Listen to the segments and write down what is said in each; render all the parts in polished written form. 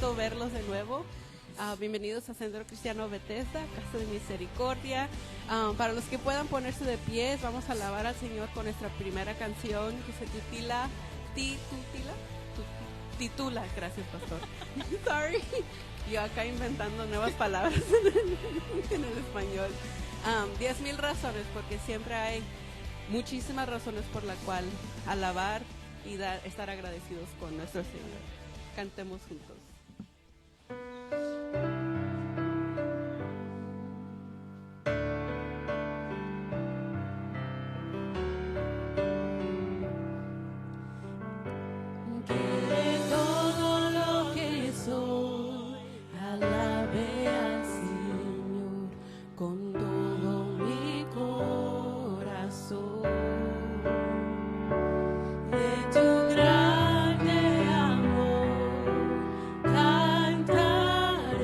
gusto verlos de nuevo. Bienvenidos a Centro Cristiano Bethesda, Casa de Misericordia. Para los que puedan ponerse de pies, vamos a alabar al Señor con nuestra primera canción que se titula, gracias pastor. Sorry, yo acá inventando nuevas palabras en el español. 10,000 razones, porque siempre hay muchísimas razones por la cual alabar y estar agradecidos con nuestro Señor. Cantemos juntos. Tu grande amor, cantaré.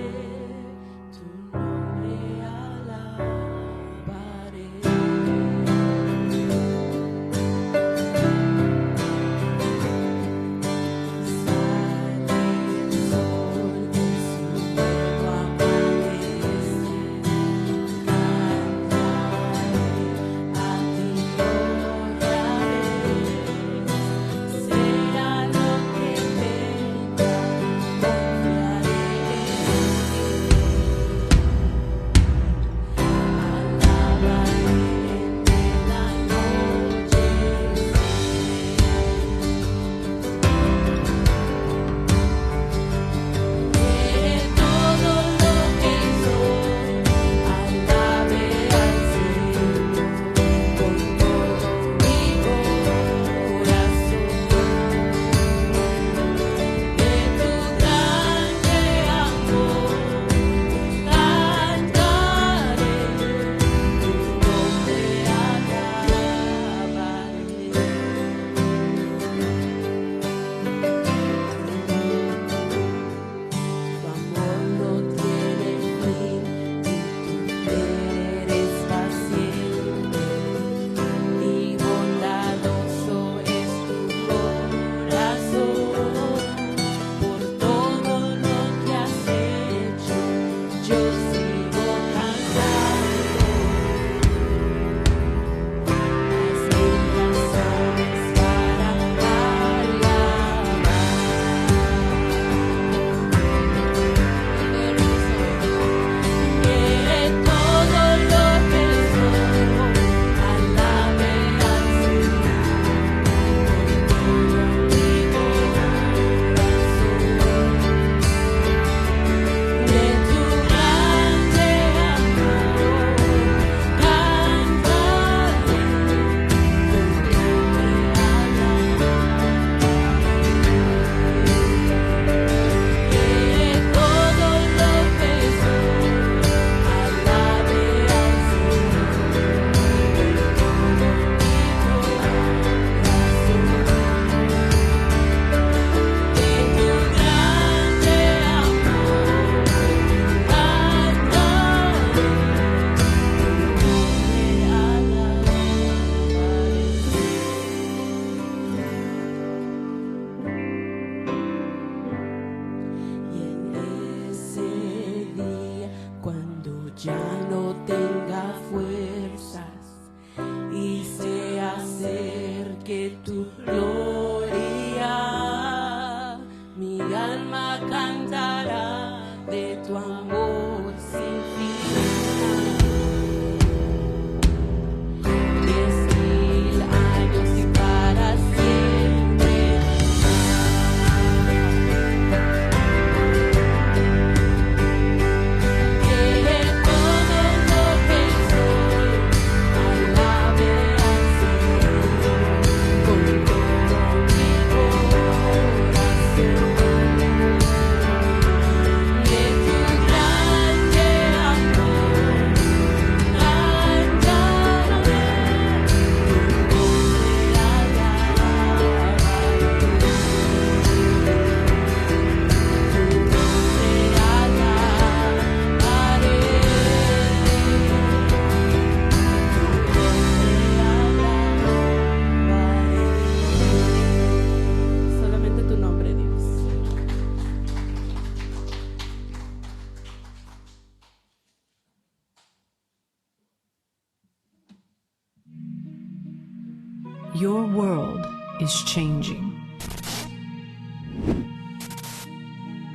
Your world is changing.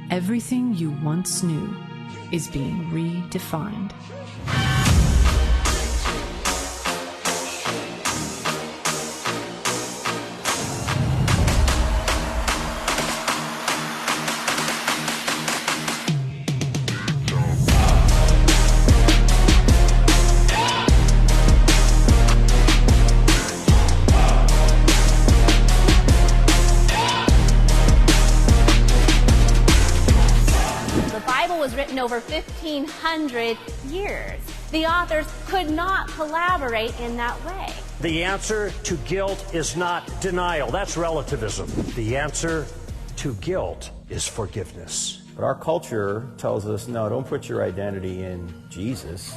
Everything you once knew is being redefined. Written over 1,500 years. The authors could not collaborate in that way. The answer to guilt is not denial. That's relativism. The answer to guilt is forgiveness. But our culture tells us, no, don't put your identity in Jesus.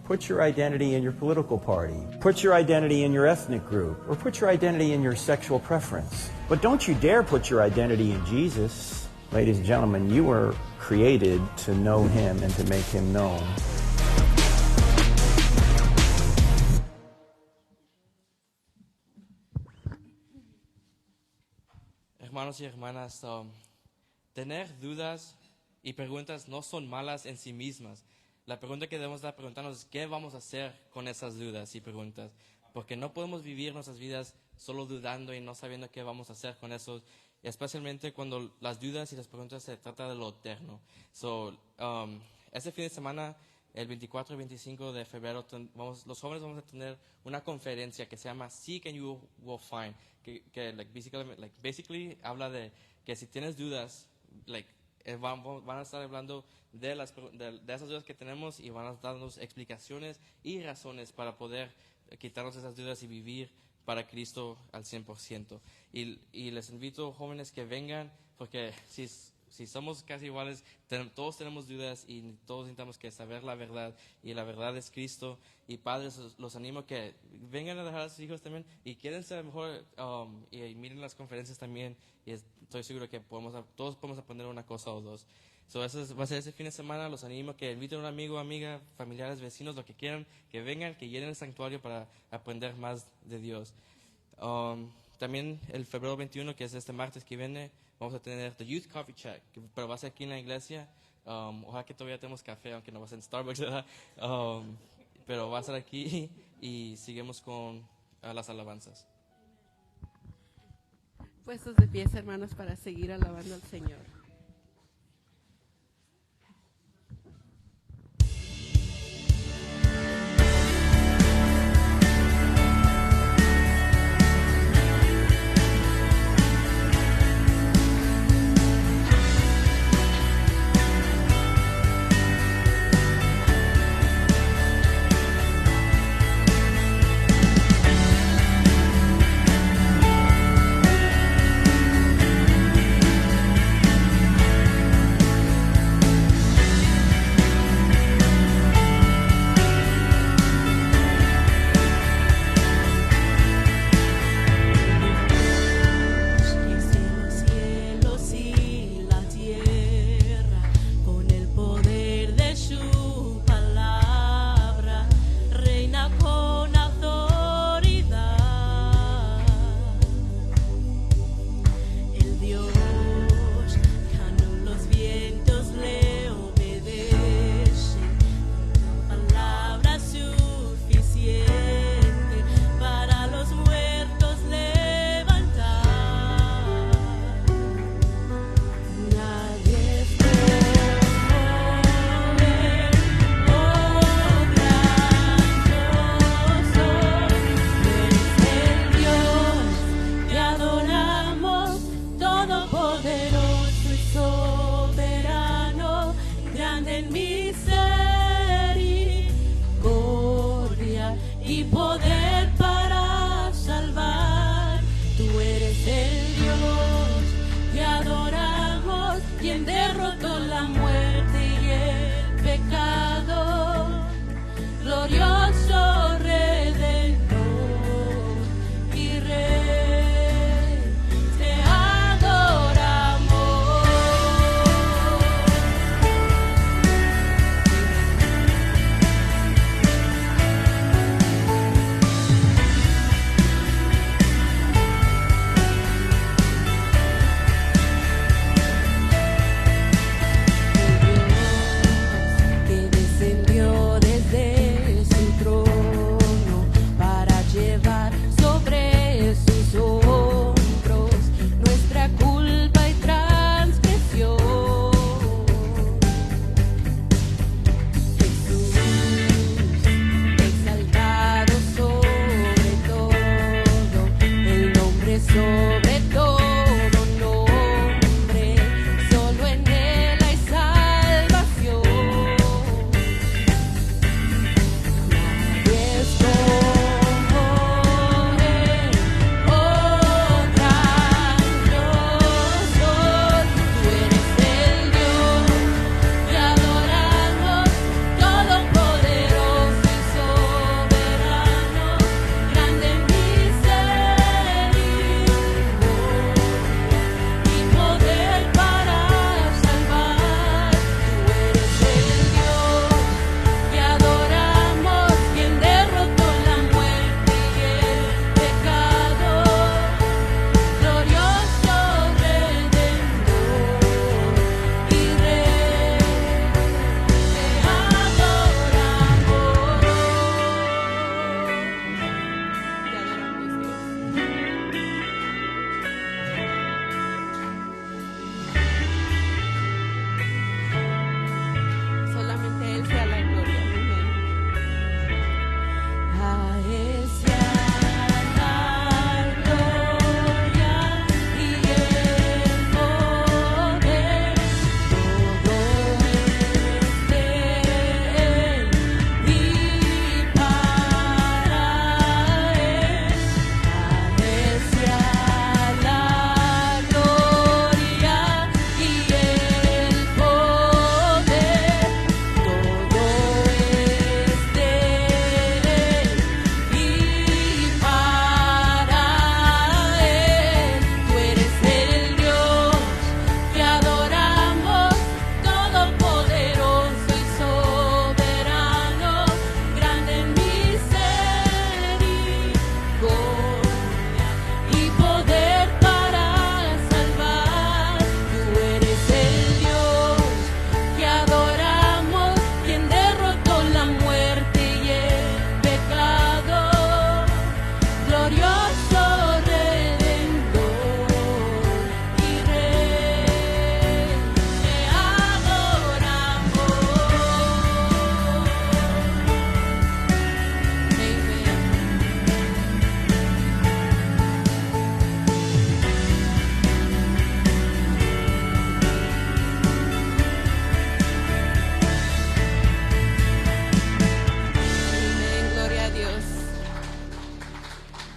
Put your identity in your political party. Put your identity in your ethnic group. Or put your identity in your sexual preference. But don't you dare put your identity in Jesus. Ladies and gentlemen, you were created to know Him and to make Him known. Hermanos y hermanas, tener dudas y preguntas no son malas en sí mismas. La pregunta que debemos estar preguntarnos es qué vamos a hacer con esas dudas y preguntas. Porque no podemos vivir nuestras vidas solo dudando y no sabiendo qué vamos a hacer con eso. Especialmente cuando las dudas y las preguntas se trata de lo eterno. Este fin de semana, el 24 y 25 de febrero, los jóvenes vamos a tener una conferencia que se llama Seek and You Will Find, que basically habla de que si tienes dudas, van a estar hablando de esas dudas que tenemos y van a darnos explicaciones y razones para poder quitarnos esas dudas y vivir para Cristo al 100%. Y les invito, jóvenes, que vengan, porque si somos casi iguales, todos tenemos dudas y todos necesitamos que saber la verdad, y la verdad es Cristo. Y padres, los animo a que vengan a dejar a sus hijos también, y quédense a lo mejor y miren las conferencias también, y estoy seguro que todos podemos aprender una cosa o dos. Eso va a ser ese fin de semana. Los animo a que inviten a un amigo, amiga, familiares, vecinos, lo que quieran, que vengan, que llenen el santuario para aprender más de Dios. También el febrero 21, que es este martes que viene, vamos a tener The Youth Coffee Chat, pero va a ser aquí en la iglesia. Ojalá que todavía tenemos café, aunque no va a ser en Starbucks, ¿verdad? Pero va a ser aquí y seguimos con las alabanzas. Puestos de pies, hermanos, para seguir alabando al Señor.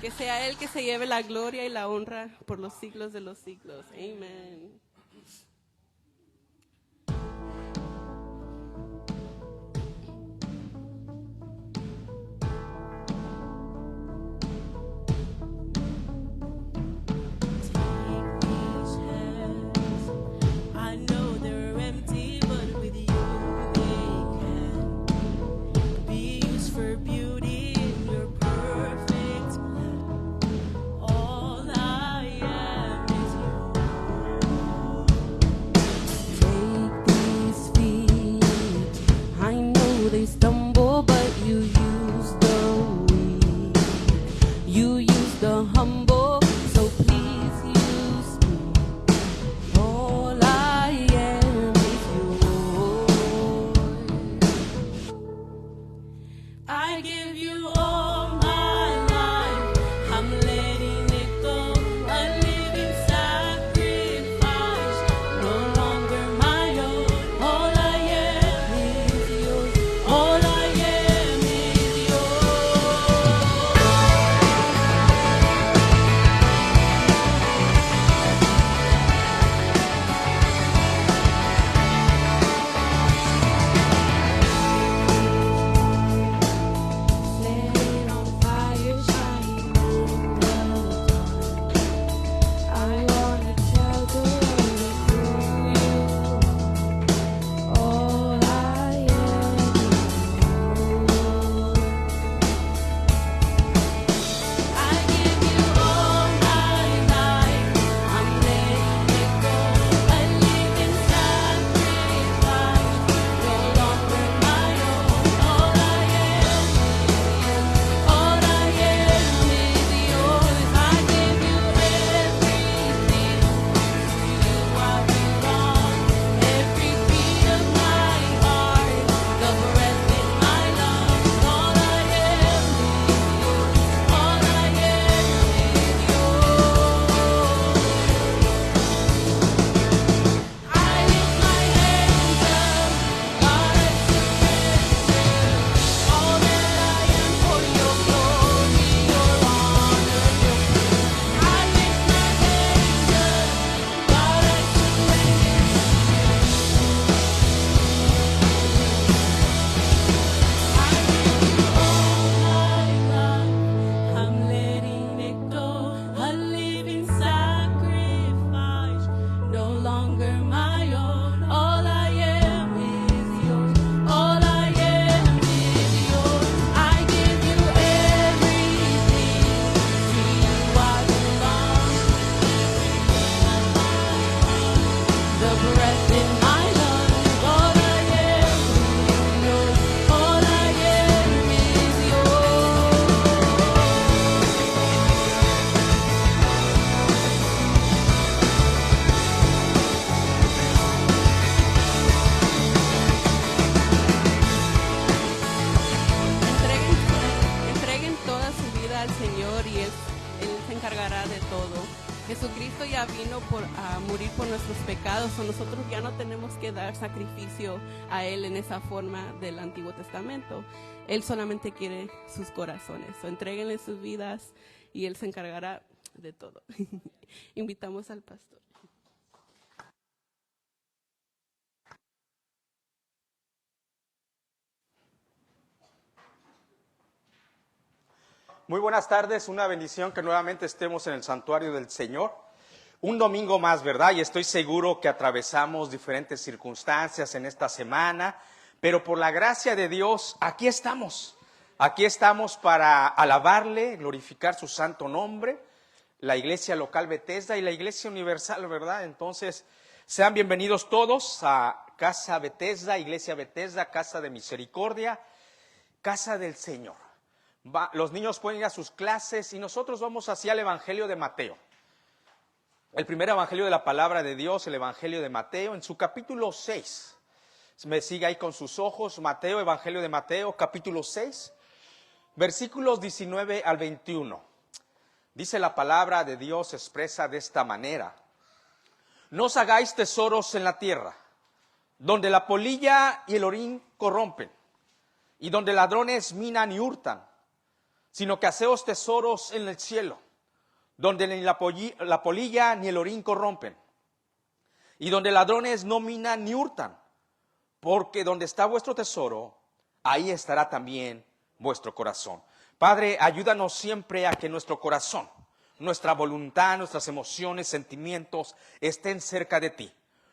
Que sea Él que se lleve la gloria y la honra por los siglos de los siglos. Amén. Stumble, but you use the weak. You use the humble, so please use me. All I am is yours. I give you all my life. I'm letting it go. A living sacrifice, no longer my own. All I am is yours. All I am is yours. Set it on fire, shining in the dawn. I wanna tell the world through you. All I am is yours. I give you all my life. I'm letting it go. A living sacrifice, no longer my own. All I am is yours. All I am is yours. I give you everything. To you I belong. Every beat of my heart, the breath in my lungs. All I am is yours. All I am is yours. I lift my hands up, God, I surrender all that I am for your glory, your honor, your praise. I lift my hands up, God, I surrender. I give you all my life. I'm letting it go. A living sacrifice, no longer my own. All I am is yours. All I am is yours. I give you everything. To you I belong. The breath in my lungs. All I am is yours. All I am is yours. Entreguen toda su vida al Señor y Él se encargará de todo. Jesucristo ya vino a morir por nuestros pecados, o nosotros ya no tenemos que dar sacrificio a Él en esa forma del Antiguo Testamento. Él solamente quiere sus corazones. Entréguenle sus vidas y Él se encargará de todo. Invitamos al pastor. Muy buenas tardes, una bendición que nuevamente estemos en el santuario del Señor. Un domingo más, ¿verdad? Y estoy seguro que atravesamos diferentes circunstancias en esta semana, pero por la gracia de Dios, aquí estamos. Aquí estamos para alabarle, glorificar su santo nombre, la iglesia local Bethesda y la iglesia universal, ¿verdad? Entonces, sean bienvenidos todos a Casa Bethesda, Iglesia Bethesda, Casa de Misericordia, Casa del Señor. Los niños pueden ir a sus clases y nosotros vamos hacia el Evangelio de Mateo. El primer Evangelio de la Palabra de Dios, el Evangelio de Mateo, en su capítulo 6. Me sigue ahí con sus ojos, Mateo, Evangelio de Mateo, capítulo 6, versículos 19 al 21. Dice la palabra de Dios expresa de esta manera: no os hagáis tesoros en la tierra, donde la polilla y el orín corrompen, y donde ladrones minan y hurtan, sino que haceos tesoros en el cielo, donde ni la polilla ni el orín corrompen, y donde ladrones no minan ni hurtan, porque donde está vuestro tesoro, ahí estará también vuestro corazón. Padre, ayúdanos siempre a que nuestro corazón, nuestra voluntad, nuestras emociones, sentimientos estén cerca de ti,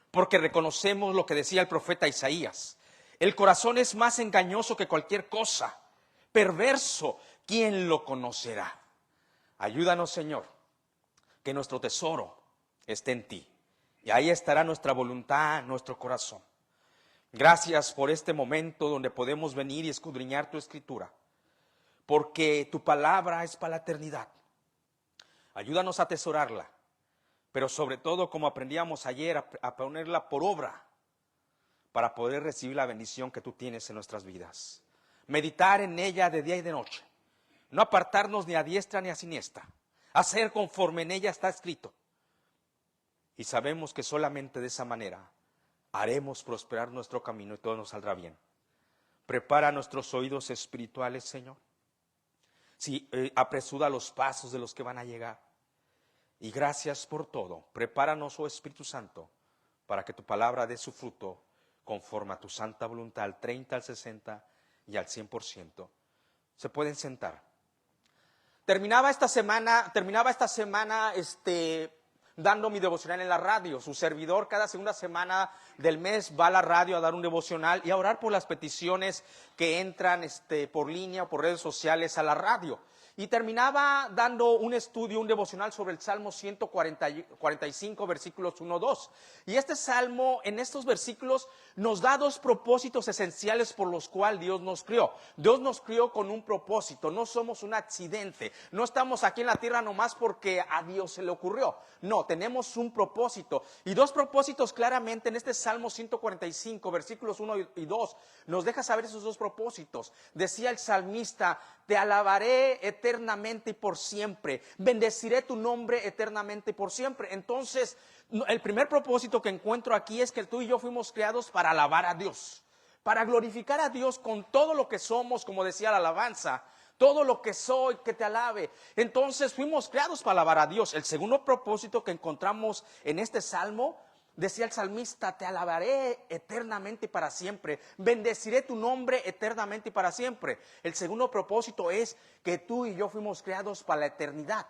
porque reconocemos lo que decía el profeta Isaías. El corazón es más engañoso que cualquier cosa, perverso, ¿quién lo conocerá? Ayúdanos, Señor, que nuestro tesoro esté en ti, y ahí estará nuestra voluntad, nuestro corazón. Gracias por este momento donde podemos venir y escudriñar tu escritura, porque tu palabra es para la eternidad. Ayúdanos a atesorarla, pero sobre todo, como aprendíamos ayer, a ponerla por obra para poder recibir la bendición que tú tienes en nuestras vidas. Meditar en ella de día y de noche, no apartarnos ni a diestra ni a siniestra, hacer conforme en ella está escrito. Y sabemos que solamente de esa manera haremos prosperar nuestro camino y todo nos saldrá bien. Prepara nuestros oídos espirituales, Señor. Sí, apresura los pasos de los que van a llegar. Y gracias por todo. Prepáranos, oh Espíritu Santo, para que tu palabra dé su fruto conforme a tu santa voluntad, al 30, al 60 y al 100%. Se pueden sentar. Terminaba esta semana dando mi devocional en la radio. Su servidor cada segunda semana del mes va a la radio a dar un devocional y a orar por las peticiones que entran por línea o por redes sociales a la radio. Y terminaba dando un estudio, un devocional sobre el Salmo 145, versículos 1, 2. Y este salmo, en estos versículos, nos da dos propósitos esenciales por los cuales Dios nos crió. Dios nos crió con un propósito, no somos un accidente. No estamos aquí en la tierra nomás porque a Dios se le ocurrió. No, tenemos un propósito. Y dos propósitos claramente en este Salmo 145, versículos 1 y 2, nos deja saber esos dos propósitos. Decía el salmista: te alabaré eternamente y por siempre, bendeciré tu nombre eternamente y por siempre. Entonces, el primer propósito que encuentro aquí es que tú y yo fuimos creados para alabar a Dios, para glorificar a Dios con todo lo que somos, como decía la alabanza, todo lo que soy, que te alabe. Entonces, fuimos creados para alabar a Dios. El segundo propósito que encontramos en este salmo, decía el salmista: te alabaré eternamente y para siempre, bendeciré tu nombre eternamente y para siempre. El segundo propósito es que tú y yo fuimos creados para la eternidad.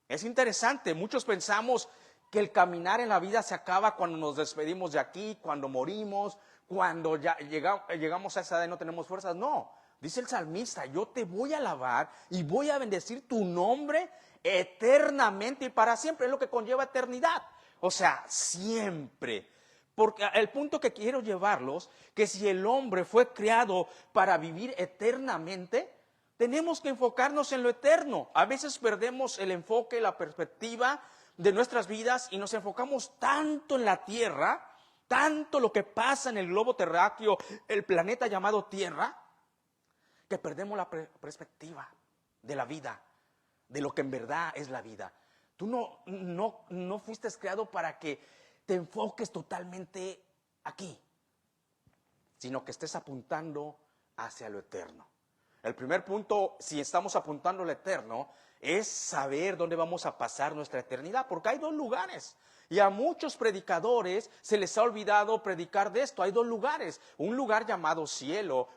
Es interesante, muchos pensamos que el caminar en la vida se acaba cuando nos despedimos de aquí, cuando morimos, cuando ya llegamos a esa edad y no tenemos fuerzas. No, dice el salmista: yo te voy a alabar y voy a bendecir tu nombre eternamente y para siempre. Es lo que conlleva eternidad. O sea, siempre. Porque el punto que quiero llevarlos, que si el hombre fue creado para vivir eternamente, tenemos que enfocarnos en lo eterno. A veces perdemos el enfoque, la perspectiva de nuestras vidas y nos enfocamos tanto en la tierra, tanto lo que pasa en el globo terráqueo, el planeta llamado Tierra, que perdemos la perspectiva de la vida, de lo que en verdad es la vida. Tú no fuiste creado para que te enfoques totalmente aquí, sino que estés apuntando hacia lo eterno. El primer punto, si estamos apuntando a lo eterno, es saber dónde vamos a pasar nuestra eternidad, porque hay dos lugares. Y a muchos predicadores se les ha olvidado predicar de esto. Hay dos lugares, un lugar llamado cielo,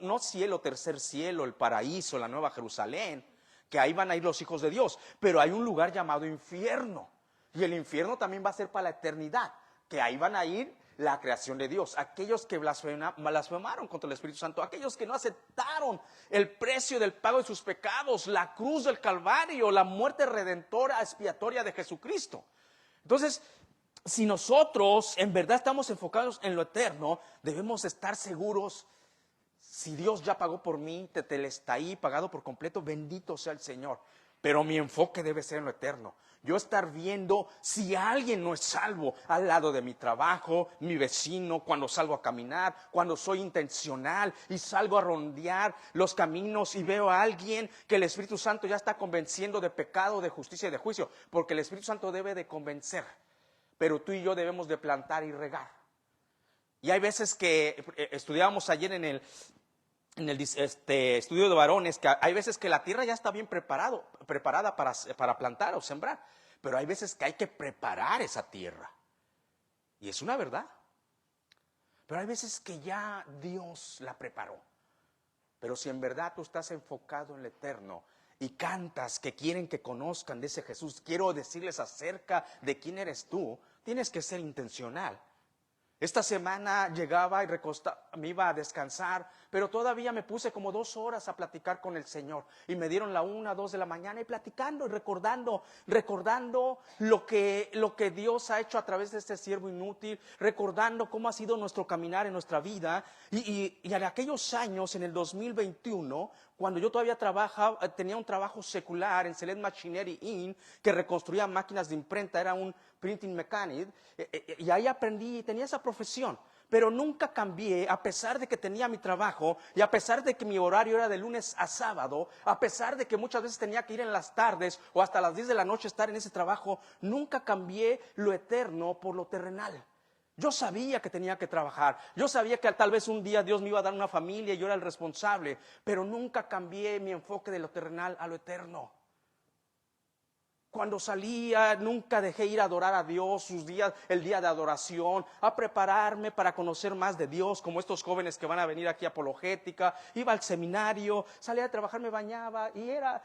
no cielo, tercer cielo, el paraíso, la nueva Jerusalén, que ahí van a ir los hijos de Dios, pero hay un lugar llamado infierno, y el infierno también va a ser para la eternidad, que ahí van a ir la creación de Dios, aquellos que blasfemaron contra el Espíritu Santo, aquellos que no aceptaron el precio del pago de sus pecados, la cruz del Calvario, la muerte redentora, expiatoria de Jesucristo. Entonces, si nosotros en verdad estamos enfocados en lo eterno, debemos estar seguros. Si Dios ya pagó por mí, está ahí pagado por completo, bendito sea el Señor. Pero mi enfoque debe ser en lo eterno. Yo estar viendo si alguien no es salvo al lado de mi trabajo, mi vecino, cuando salgo a caminar, cuando soy intencional y salgo a rondear los caminos y veo a alguien que el Espíritu Santo ya está convenciendo de pecado, de justicia y de juicio. Porque el Espíritu Santo debe de convencer, pero tú y yo debemos de plantar y regar. Y hay veces que estudiábamos ayer en en el estudio de varones que hay veces que la tierra ya está bien preparada para plantar o sembrar, pero hay veces que hay que preparar esa tierra. Y es una verdad. Pero hay veces que ya Dios la preparó. Pero si en verdad tú estás enfocado en lo eterno y cantas que quieren que conozcan de ese Jesús, quiero decirles acerca de quién eres tú, tienes que ser intencional. Esta semana llegaba y me iba a descansar, pero todavía me puse como 2 horas a platicar con el Señor. Y me dieron la 1, 2 de la mañana y platicando y recordando lo que Dios ha hecho a través de este siervo inútil, recordando cómo ha sido nuestro caminar en nuestra vida. Y en aquellos años, en el 2021, cuando yo todavía tenía un trabajo secular en Select Machinery Inc., que reconstruía máquinas de imprenta, era un printing mechanic, y ahí aprendí, tenía esa profesión, pero nunca cambié, a pesar de que tenía mi trabajo, y a pesar de que mi horario era de lunes a sábado, a pesar de que muchas veces tenía que ir en las tardes, o hasta las 10 de la noche estar en ese trabajo, nunca cambié lo eterno por lo terrenal. Yo sabía que tenía que trabajar, yo sabía que tal vez un día Dios me iba a dar una familia y yo era el responsable, pero nunca cambié mi enfoque de lo terrenal a lo eterno. Cuando salía, nunca dejé ir a adorar a Dios, el día de adoración, a prepararme para conocer más de Dios, como estos jóvenes que van a venir aquí a Apologética. Iba al seminario, salía a trabajar, me bañaba y era,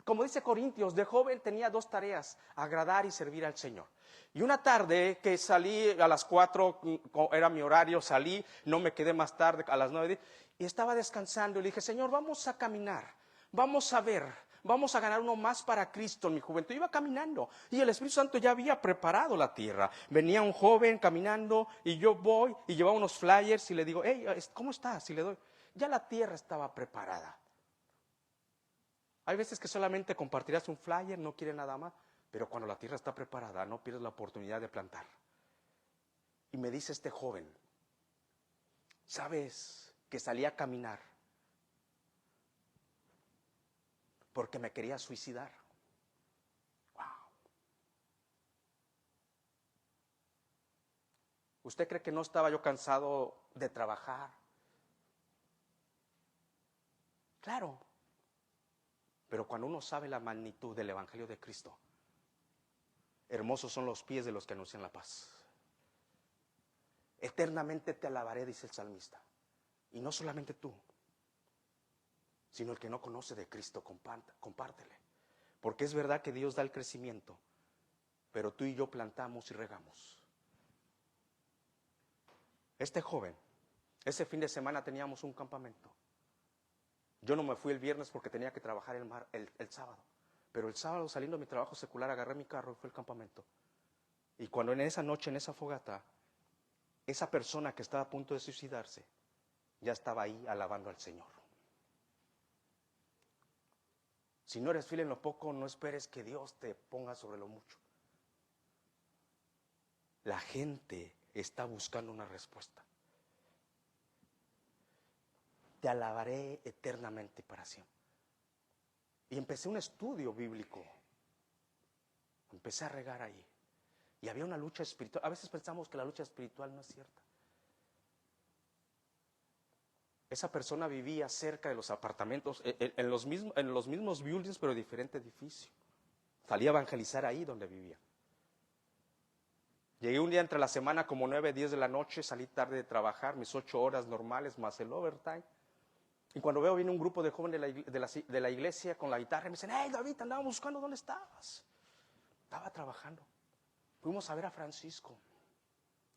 como dice Corintios, de joven tenía 2 tareas: agradar y servir al Señor. Y una tarde que salí a las 4, era mi horario, salí, no me quedé más tarde, a las 9, y estaba descansando y le dije: Señor, vamos a caminar, vamos a ver. Vamos a ganar uno más para Cristo en mi juventud. Iba caminando y el Espíritu Santo ya había preparado la tierra. Venía un joven caminando y yo voy y llevaba unos flyers y le digo: hey, ¿cómo estás? Y le doy. Ya la tierra estaba preparada. Hay veces que solamente compartirás un flyer, no quiere nada más, pero cuando la tierra está preparada no pierdes la oportunidad de plantar. Y me dice este joven: ¿sabes que salí a caminar porque me quería suicidar? Wow. ¿Usted cree que no estaba yo cansado de trabajar? Claro. Pero cuando uno sabe la magnitud del Evangelio de Cristo, hermosos son los pies de los que anuncian la paz. Eternamente te alabaré, dice el salmista. Y no solamente tú, sino el que no conoce de Cristo, compártele. Porque es verdad que Dios da el crecimiento, pero tú y yo plantamos y regamos. Este joven, ese fin de semana teníamos un campamento. Yo no me fui el viernes porque tenía que trabajar el sábado. Pero el sábado, saliendo de mi trabajo secular, agarré mi carro y fui al campamento. Y cuando en esa noche, en esa fogata, esa persona que estaba a punto de suicidarse, ya estaba ahí alabando al Señor. Si no eres fiel en lo poco, no esperes que Dios te ponga sobre lo mucho. La gente está buscando una respuesta. Te alabaré eternamente para siempre. Y empecé un estudio bíblico. Empecé a regar ahí. Y había una lucha espiritual. A veces pensamos que la lucha espiritual no es cierta. Esa persona vivía cerca de los apartamentos, en los mismos buildings, pero diferente edificio. Salía a evangelizar ahí donde vivía. Llegué un día entre la semana como 9, 10 de la noche, salí tarde de trabajar, mis 8 horas normales más el overtime. Y cuando veo viene un grupo de jóvenes de la iglesia con la guitarra y me dicen: hey David, andábamos buscando dónde estabas. Estaba trabajando. Fuimos a ver a Francisco.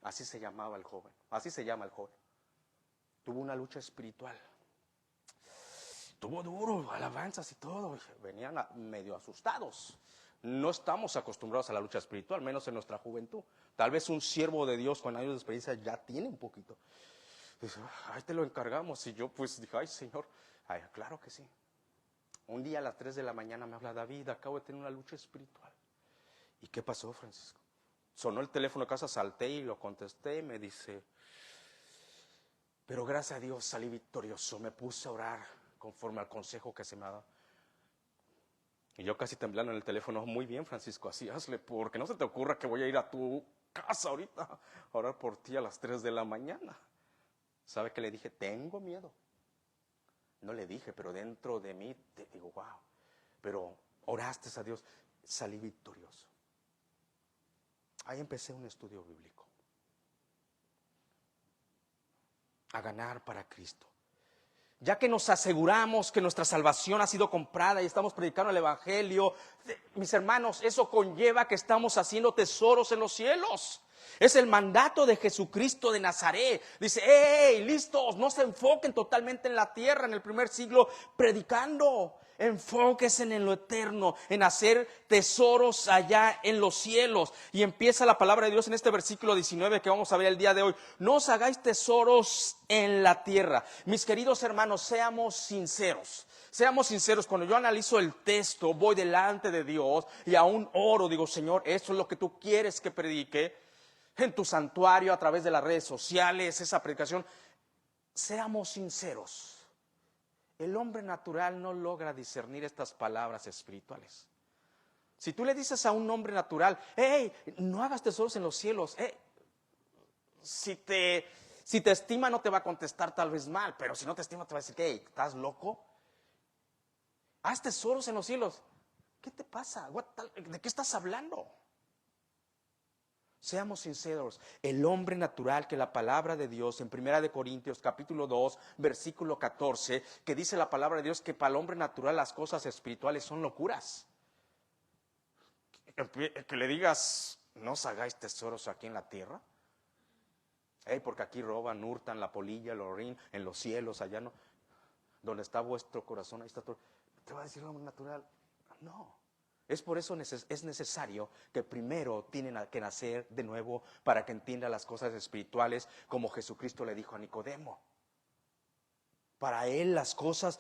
Así se llamaba el joven, así se llama el joven. Tuvo una lucha espiritual. Tuvo duro, alabanzas y todo. Venían medio asustados. No estamos acostumbrados a la lucha espiritual, menos en nuestra juventud. Tal vez un siervo de Dios con años de experiencia ya tiene un poquito. Dice: ahí te lo encargamos. Y yo pues dije: ay Señor, ay, claro que sí. Un día a las 3 de la mañana me habla: David, acabo de tener una lucha espiritual. ¿Y qué pasó, Francisco? Sonó el teléfono de casa, salté y lo contesté. Me dice: pero gracias a Dios salí victorioso. Me puse a orar conforme al consejo que se me ha dado. Y yo casi temblando en el teléfono: muy bien, Francisco, así hazle, porque no se te ocurra que voy a ir a tu casa ahorita a orar por ti a las 3 de la mañana. ¿Sabe qué le dije? Tengo miedo. No le dije, pero dentro de mí te digo, wow. Pero oraste a Dios, salí victorioso. Ahí empecé un estudio bíblico. A ganar para Cristo. Ya que nos aseguramos que nuestra salvación ha sido comprada y estamos predicando el Evangelio, mis hermanos, eso conlleva que estamos haciendo tesoros en los cielos. Es el mandato de Jesucristo de Nazaret. Dice, ¡hey, listos! No se enfoquen totalmente en la tierra en el primer siglo predicando. Enfóquense en lo eterno, en hacer tesoros allá en los cielos. Y empieza la palabra de Dios en este versículo 19 que vamos a ver el día de hoy. No os hagáis tesoros en la tierra. Mis queridos hermanos, seamos sinceros. Seamos sinceros, cuando yo analizo el texto, voy delante de Dios y aún oro, digo, Señor, esto es lo que tú quieres que predique en tu santuario, a través de las redes sociales, esa predicación. Seamos sinceros. El hombre natural no logra discernir estas palabras espirituales. Si tú le dices a un hombre natural, hey, no hagas tesoros en los cielos, si te estima no te va a contestar tal vez mal, pero si no te estima te va a decir, hey, ¿estás loco? Haz tesoros en los cielos. ¿Qué te pasa? ¿De qué estás hablando? Seamos sinceros, el hombre natural que la palabra de Dios en 1 Corintios capítulo 2 versículo 14, que dice la palabra de Dios que para el hombre natural las cosas espirituales son locuras. Que le digas, no os hagáis tesoros aquí en la tierra, porque aquí roban, hurtan la polilla, el orín, en los cielos, allá no, donde está vuestro corazón, ahí está todo. Te va a decir el hombre natural, no. Es por eso es necesario que primero tienen que nacer de nuevo para que entienda las cosas espirituales, como Jesucristo le dijo a Nicodemo. Para él las cosas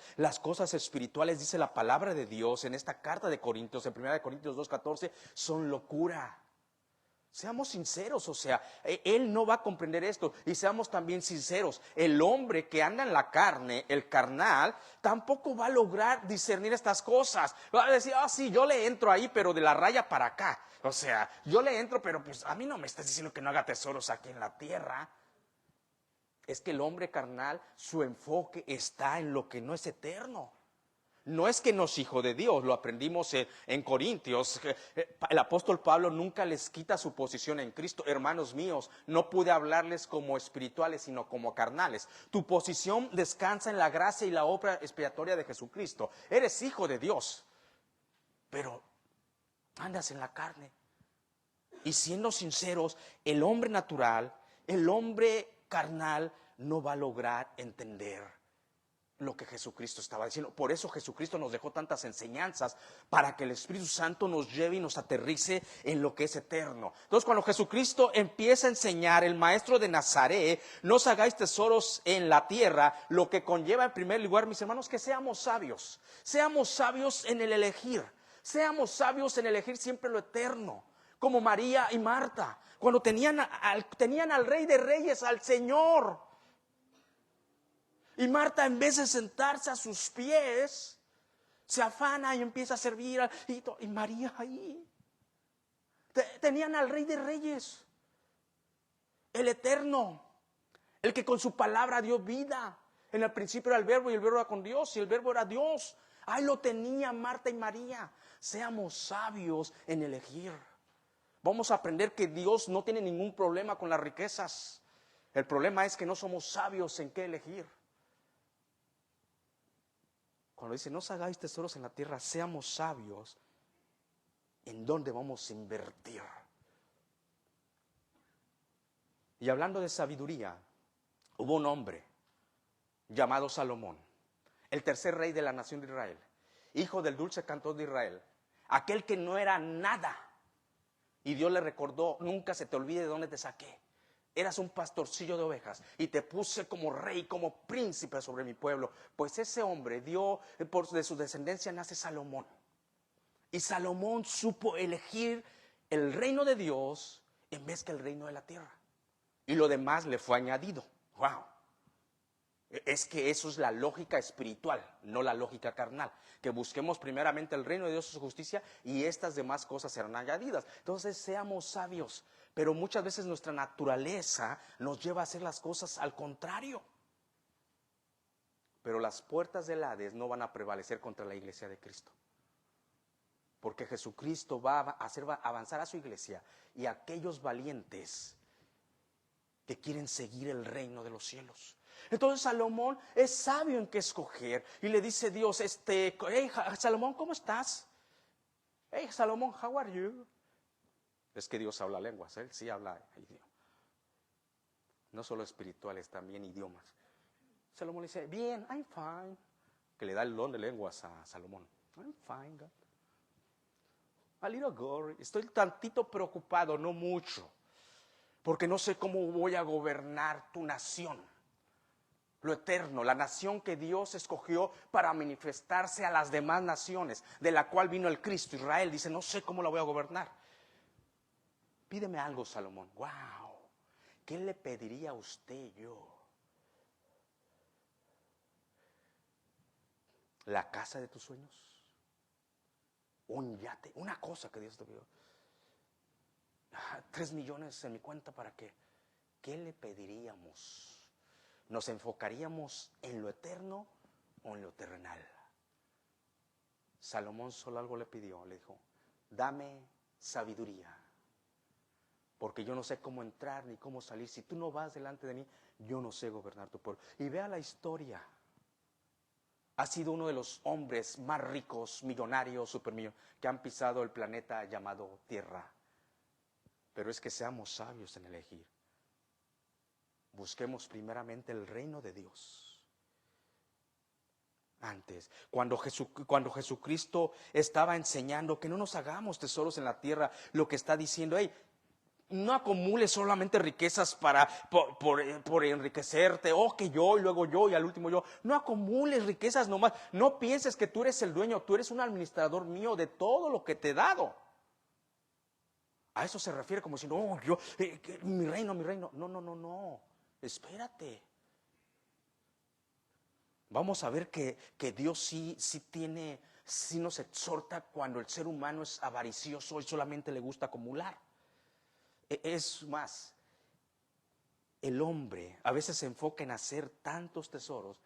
espirituales, dice la palabra de Dios en esta carta de Corintios, en 1 Corintios 2:14, son locura. Seamos sinceros, o sea, él no va a comprender esto. Y seamos también sinceros, el hombre que anda en la carne, el carnal, tampoco va a lograr discernir estas cosas. Va a decir, sí, yo le entro ahí, pero de la raya para acá. O sea, yo le entro, pero pues a mí no me estás diciendo que no haga tesoros aquí en la tierra. Es que el hombre carnal, su enfoque está en lo que no es eterno. No es que no es hijo de Dios, lo aprendimos en Corintios. El apóstol Pablo nunca les quita su posición en Cristo. Hermanos míos, no pude hablarles como espirituales, sino como carnales. Tu posición descansa en la gracia y la obra expiatoria de Jesucristo. Eres hijo de Dios, pero andas en la carne. Y siendo sinceros, el hombre natural, el hombre carnal, no va a lograr entender lo que Jesucristo estaba diciendo. Por eso Jesucristo nos dejó tantas enseñanzas, para que el Espíritu Santo nos lleve y nos aterrice en lo que es eterno. Entonces, cuando Jesucristo empieza a enseñar, el maestro de Nazaret, no os hagáis tesoros en la tierra, lo que conlleva en primer lugar, mis hermanos, que seamos sabios. Seamos sabios en el elegir. Seamos sabios en elegir siempre lo eterno. Como María y Marta, cuando tenían al Rey de Reyes, al Señor. Y Marta, en vez de sentarse a sus pies, se afana y empieza a servir. Y María ahí. Tenían al Rey de Reyes, el Eterno, el que con su palabra dio vida. En el principio era el Verbo y el Verbo era con Dios y el Verbo era Dios. Ahí lo tenían Marta y María. Seamos sabios en elegir. Vamos a aprender que Dios no tiene ningún problema con las riquezas. El problema es que no somos sabios en qué elegir. Cuando dice, no os hagáis tesoros en la tierra, seamos sabios en dónde vamos a invertir. Y hablando de sabiduría, hubo un hombre llamado Salomón, el tercer rey de la nación de Israel, hijo del dulce cantor de Israel, aquel que no era nada. Y Dios le recordó, nunca se te olvide de dónde te saqué. Eras un pastorcillo de ovejas y te puse como rey, como príncipe sobre mi pueblo. Pues ese hombre de su descendencia nace Salomón. Y Salomón supo elegir el reino de Dios en vez que el reino de la tierra. Y lo demás le fue añadido. ¡Wow! Es que eso es la lógica espiritual, no la lógica carnal. Que busquemos primeramente el reino de Dios y su justicia, y estas demás cosas serán añadidas. Entonces seamos sabios. Pero muchas veces nuestra naturaleza nos lleva a hacer las cosas al contrario. Pero las puertas del Hades no van a prevalecer contra la iglesia de Cristo. Porque Jesucristo va a hacer avanzar a su iglesia y a aquellos valientes que quieren seguir el reino de los cielos. Entonces Salomón es sabio en qué escoger y le dice Dios, hey Salomón, ¿cómo estás? Hey Salomón, how are you? Es que Dios habla lenguas, él sí habla idiomas. No solo espirituales, también idiomas. Salomón le dice, bien, I'm fine. Que le da el don de lenguas a Salomón. I'm fine, God. A little worried. Estoy tantito preocupado, no mucho. Porque no sé cómo voy a gobernar tu nación. Lo eterno, la nación que Dios escogió para manifestarse a las demás naciones, de la cual vino el Cristo, Israel. Dice, no sé cómo la voy a gobernar. Pídeme algo, Salomón. Wow, ¿qué le pediría a usted yo? ¿La casa de tus sueños? Un yate, una cosa que Dios te pidió. 3 millones en mi cuenta, ¿para qué? ¿Qué le pediríamos? ¿Nos enfocaríamos en lo eterno o en lo terrenal? Salomón solo algo le pidió, le dijo, dame sabiduría, porque yo no sé cómo entrar ni cómo salir. Si tú no vas delante de mí, yo no sé gobernar tu pueblo. Y vea la historia. Ha sido uno de los hombres más ricos, millonarios, supermillonarios, que han pisado el planeta llamado Tierra. Pero es que seamos sabios en elegir. Busquemos primeramente el reino de Dios. Antes, cuando Jesucristo estaba enseñando que no nos hagamos tesoros en la tierra, lo que está diciendo, hey, no acumules solamente riquezas por enriquecerte, que yo y luego yo y al último yo. No acumules riquezas nomás. No pienses que tú eres el dueño, tú eres un administrador mío de todo lo que te he dado. A eso se refiere como diciendo, mi reino. No. Espérate. Vamos a ver que Dios sí nos exhorta cuando el ser humano es avaricioso y solamente le gusta acumular. Es más, el hombre a veces se enfoca en hacer tantos tesoros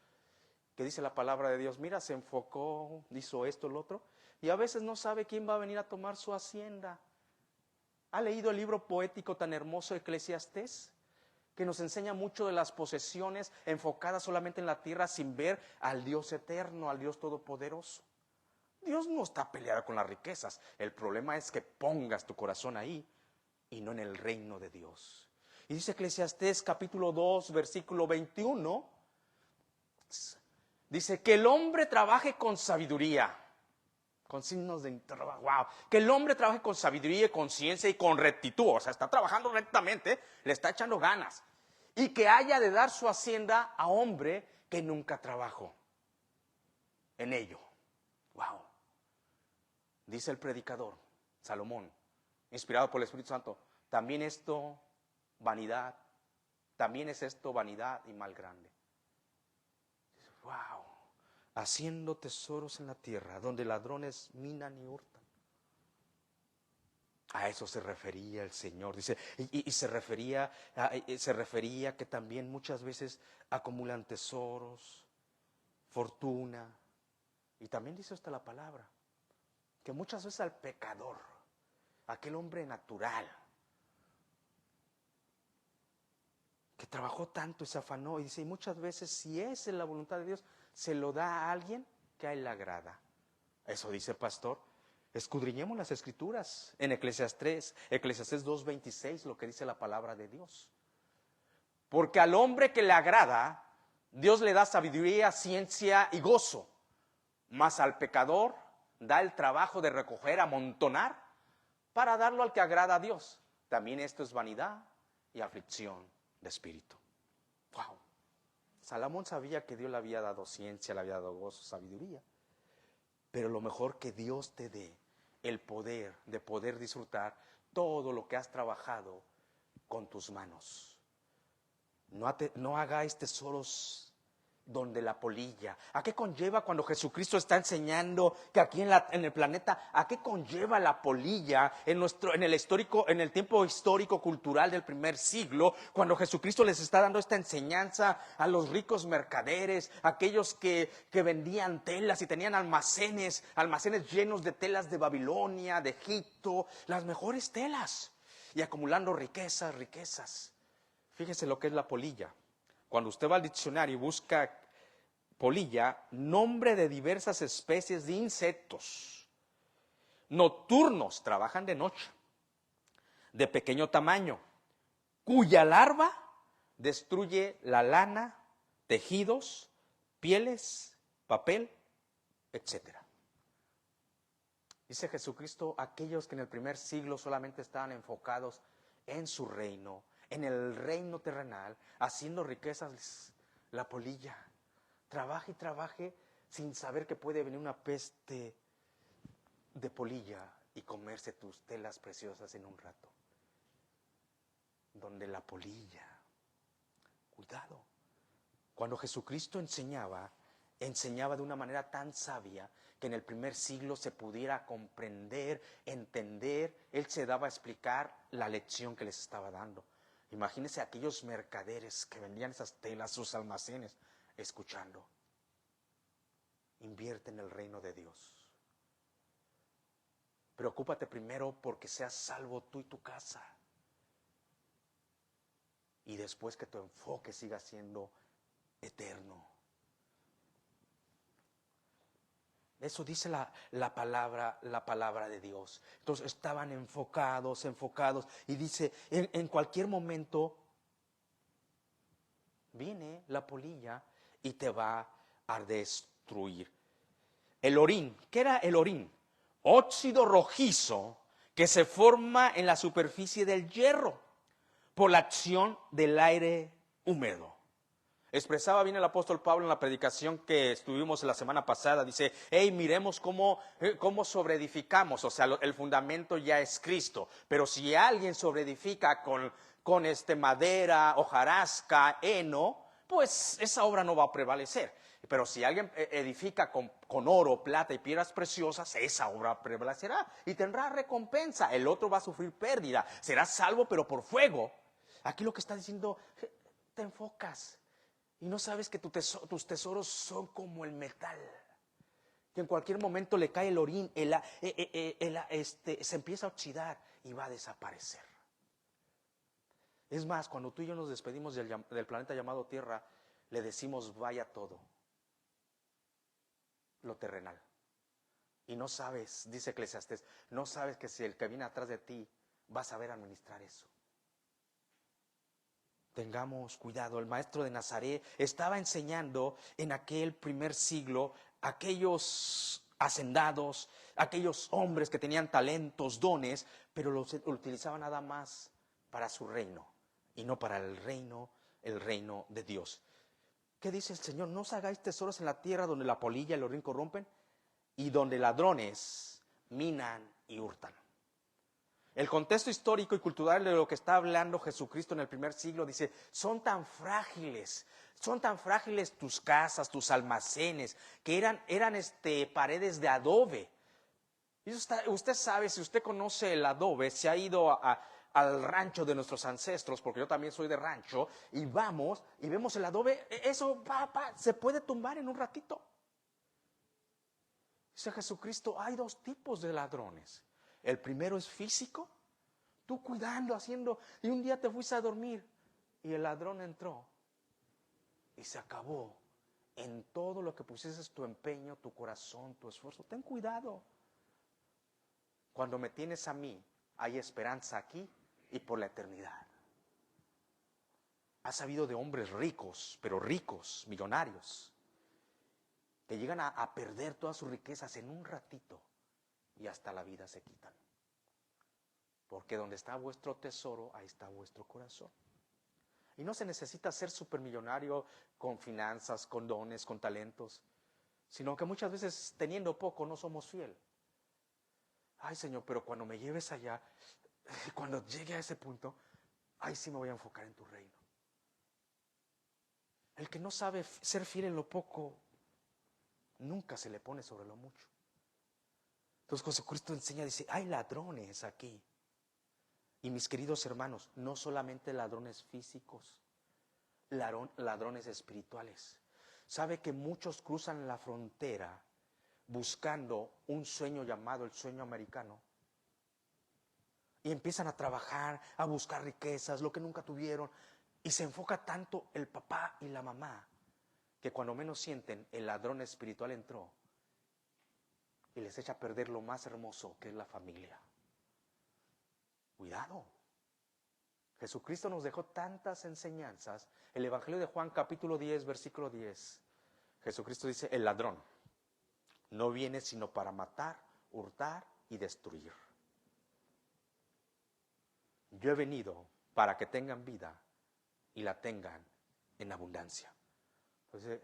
que dice la palabra de Dios, mira, se enfocó, hizo esto, lo otro, y a veces no sabe quién va a venir a tomar su hacienda. ¿Ha leído el libro poético tan hermoso Eclesiastés? Que nos enseña mucho de las posesiones enfocadas solamente en la tierra sin ver al Dios eterno, al Dios todopoderoso. Dios no está peleado con las riquezas. El problema es que pongas tu corazón ahí y no en el reino de Dios. Y dice Eclesiastés capítulo 2, versículo 21, dice que el hombre trabaje con sabiduría, con signos de interrogación. Wow, que el hombre trabaje con sabiduría, con ciencia y con rectitud. O sea, está trabajando rectamente, le está echando ganas. Y que haya de dar su hacienda a hombre que nunca trabajó en ello. Wow. Dice el predicador Salomón, inspirado por el Espíritu Santo, también es esto vanidad y mal grande. Wow, haciendo tesoros en la tierra, donde ladrones minan y hurtan. A eso se refería el Señor, dice, y se refería que también muchas veces acumulan tesoros, fortuna, y también dice hasta la palabra, que muchas veces al pecador, aquel hombre natural, que trabajó tanto y se afanó, y dice, y muchas veces si es en la voluntad de Dios, se lo da a alguien que a él le agrada. Eso dice el pastor. Escudriñemos las escrituras en Eclesiastés 2:26, lo que dice la palabra de Dios. Porque al hombre que le agrada, Dios le da sabiduría, ciencia y gozo. Mas al pecador da el trabajo de recoger, amontonar, para darlo al que agrada a Dios. También esto es vanidad y aflicción de espíritu. Wow. Salomón sabía que Dios le había dado ciencia, le había dado gozo, sabiduría. Pero lo mejor que Dios te dé, el poder de poder disfrutar todo lo que has trabajado con tus manos. No hagáis tesoros donde la polilla. ¿A qué conlleva cuando Jesucristo está enseñando que aquí en el planeta, a qué conlleva la polilla en el tiempo histórico cultural del primer siglo, cuando Jesucristo les está dando esta enseñanza a los ricos mercaderes, aquellos que vendían telas y tenían almacenes llenos de telas de Babilonia, de Egipto, las mejores telas, y acumulando riquezas. Fíjese lo que es la polilla. Cuando usted va al diccionario y busca polilla, nombre de diversas especies de insectos nocturnos, trabajan de noche, de pequeño tamaño, cuya larva destruye la lana, tejidos, pieles, papel, etc. Dice Jesucristo, aquellos que en el primer siglo solamente estaban enfocados en su reino, en el reino terrenal, haciendo riquezas, la polilla. Trabaje y trabaje sin saber que puede venir una peste de polilla y comerse tus telas preciosas en un rato. Donde la polilla, cuidado. Cuando Jesucristo enseñaba de una manera tan sabia que en el primer siglo se pudiera comprender, entender, Él se daba a explicar la lección que les estaba dando. Imagínense aquellos mercaderes que vendían esas telas, sus almacenes, escuchando. Invierte en el reino de Dios. Preocúpate primero porque seas salvo tú y tu casa. Y después que tu enfoque siga siendo eterno. Eso dice la palabra de Dios. Entonces estaban enfocados. Y dice, en cualquier momento viene la polilla y te va a destruir. El orín, ¿qué era el orín? Óxido rojizo que se forma en la superficie del hierro por la acción del aire húmedo. Expresaba bien el apóstol Pablo en la predicación que estuvimos la semana pasada. Dice, miremos cómo sobreedificamos. O sea, el fundamento ya es Cristo. Pero si alguien sobreedifica con madera, hojarasca, heno, pues esa obra no va a prevalecer. Pero si alguien edifica con oro, plata y piedras preciosas, esa obra prevalecerá y tendrá recompensa. El otro va a sufrir pérdida. Será salvo, pero por fuego. Aquí lo que está diciendo, te enfocas. Y no sabes que tus tesoros son como el metal, que en cualquier momento le cae el orín, se empieza a oxidar y va a desaparecer. Es más, cuando tú y yo nos despedimos del planeta llamado Tierra, le decimos vaya todo, lo terrenal. Y no sabes, dice Eclesiastés, no sabes que si el que viene atrás de ti va a saber administrar eso. Tengamos cuidado. El maestro de Nazaret estaba enseñando en aquel primer siglo a aquellos hacendados, aquellos hombres que tenían talentos, dones, pero los utilizaban nada más para su reino y no para el reino de Dios. ¿Qué dice el Señor? No os hagáis tesoros en la tierra donde la polilla y el orín corrompen y donde ladrones minan y hurtan. El contexto histórico y cultural de lo que está hablando Jesucristo en el primer siglo dice, son tan frágiles tus casas, tus almacenes, que eran paredes de adobe. Y usted sabe, si usted conoce el adobe, se ha ido al rancho de nuestros ancestros, porque yo también soy de rancho, y vamos y vemos el adobe, eso se puede tumbar en un ratito. Dice Jesucristo, hay dos tipos de ladrones. El primero es físico, tú cuidando, haciendo, y un día te fuiste a dormir y el ladrón entró y se acabó en todo lo que pusieses tu empeño, tu corazón, tu esfuerzo. Ten cuidado. Cuando me tienes a mí, hay esperanza aquí y por la eternidad. Has sabido de hombres ricos, pero ricos, millonarios, que llegan a perder todas sus riquezas en un ratito. Y hasta la vida se quitan. Porque donde está vuestro tesoro, ahí está vuestro corazón. Y no se necesita ser supermillonario con finanzas, con dones, con talentos, sino que muchas veces teniendo poco no somos fiel. Ay, Señor, pero cuando me lleves allá, cuando llegue a ese punto, ahí sí me voy a enfocar en tu reino. El que no sabe ser fiel en lo poco, nunca se le pone sobre lo mucho. Entonces Jesucristo enseña, dice, hay ladrones aquí. Y mis queridos hermanos, no solamente ladrones físicos, ladrones espirituales. ¿Sabe que muchos cruzan la frontera buscando un sueño llamado el sueño americano? Y empiezan a trabajar, a buscar riquezas, lo que nunca tuvieron. Y se enfoca tanto el papá y la mamá, que cuando menos sienten, el ladrón espiritual entró y les echa a perder lo más hermoso que es la familia. Cuidado. Jesucristo nos dejó tantas enseñanzas. El Evangelio de Juan capítulo 10, versículo 10. Jesucristo dice, el ladrón no viene sino para matar, hurtar y destruir. Yo he venido para que tengan vida y la tengan en abundancia. Entonces,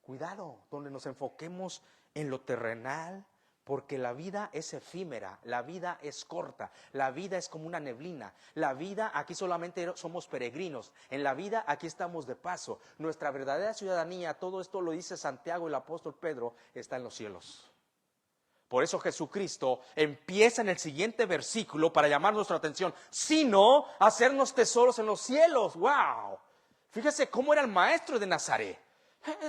cuidado, donde nos enfoquemos en lo terrenal, porque la vida es efímera, la vida es corta, la vida es como una neblina. La vida, aquí solamente somos peregrinos, en la vida aquí estamos de paso. Nuestra verdadera ciudadanía, todo esto lo dice Santiago, el apóstol Pedro, está en los cielos. Por eso Jesucristo empieza en el siguiente versículo para llamar nuestra atención, sino hacernos tesoros en los cielos. ¡Wow! Fíjese cómo era el maestro de Nazaret.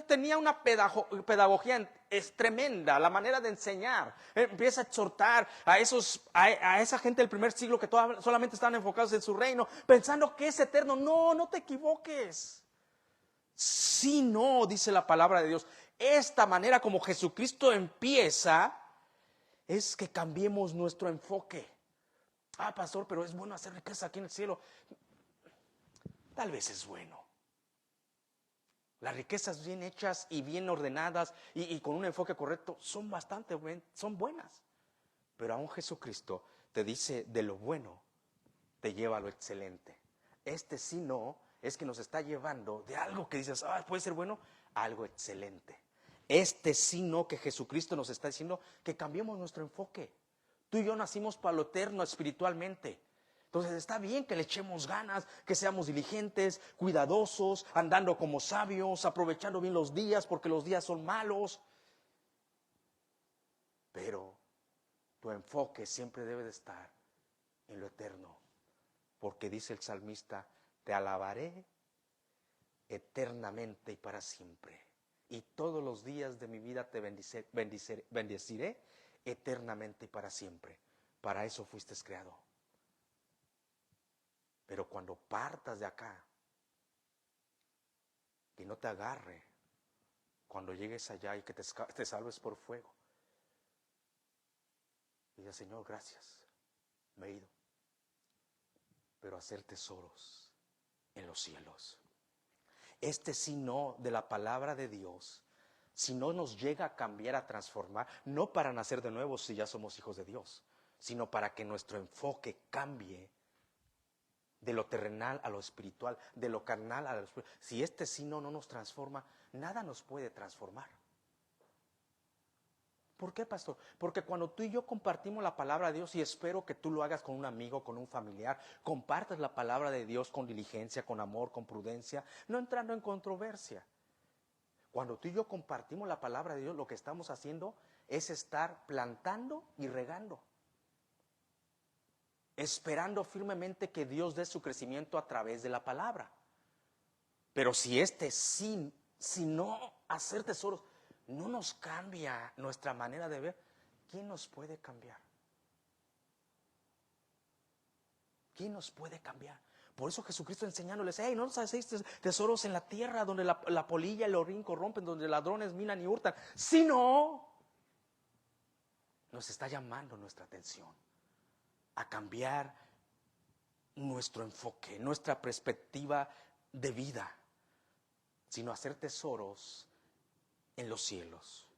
Tenía una pedagogía es tremenda, la manera de enseñar. Empieza a exhortar a esa gente del primer siglo que solamente estaban enfocados en su reino, pensando que es eterno. No, no te equivoques. Sí, no, dice la palabra de Dios. Esta manera como Jesucristo empieza es que cambiemos nuestro enfoque. Ah, pastor, pero es bueno hacer riqueza aquí en el cielo. Tal vez es bueno. Las riquezas bien hechas y bien ordenadas y con un enfoque correcto son son buenas. Pero aún Jesucristo te dice de lo bueno, te lleva a lo excelente. Sí no, es que nos está llevando de algo que dices, puede ser bueno, a algo excelente. Sí no, que Jesucristo nos está diciendo que cambiemos nuestro enfoque. Tú y yo nacimos para lo eterno espiritualmente. Entonces está bien que le echemos ganas, que seamos diligentes, cuidadosos, andando como sabios, aprovechando bien los días porque los días son malos. Pero tu enfoque siempre debe de estar en lo eterno. Porque dice el salmista, te alabaré eternamente y para siempre. Y todos los días de mi vida te bendeciré eternamente y para siempre. Para eso fuiste creado. Pero cuando partas de acá, que no te agarre cuando llegues allá y que te salves por fuego. Diga, Señor, gracias, me he ido. Pero hacer tesoros en los cielos. Sí no de la palabra de Dios, si no nos llega a cambiar, a transformar, no para nacer de nuevo si ya somos hijos de Dios, sino para que nuestro enfoque cambie de lo terrenal a lo espiritual, de lo carnal a lo espiritual. Si sí no nos transforma, nada nos puede transformar. ¿Por qué, pastor? Porque cuando tú y yo compartimos la palabra de Dios, y espero que tú lo hagas con un amigo, con un familiar, compartas la palabra de Dios con diligencia, con amor, con prudencia, no entrando en controversia. Cuando tú y yo compartimos la palabra de Dios, lo que estamos haciendo es estar plantando y regando, esperando firmemente que Dios dé su crecimiento a través de la palabra. Pero si si no hacer tesoros no nos cambia nuestra manera de ver, ¿quién nos puede cambiar? ¿Quién nos puede cambiar? Por eso Jesucristo enseñándoles, no nos hacéis tesoros en la tierra donde la polilla y el orín corrompen, donde ladrones minan y hurtan, sino nos está llamando nuestra atención a cambiar nuestro enfoque, nuestra perspectiva de vida, sino hacer tesoros en los cielos.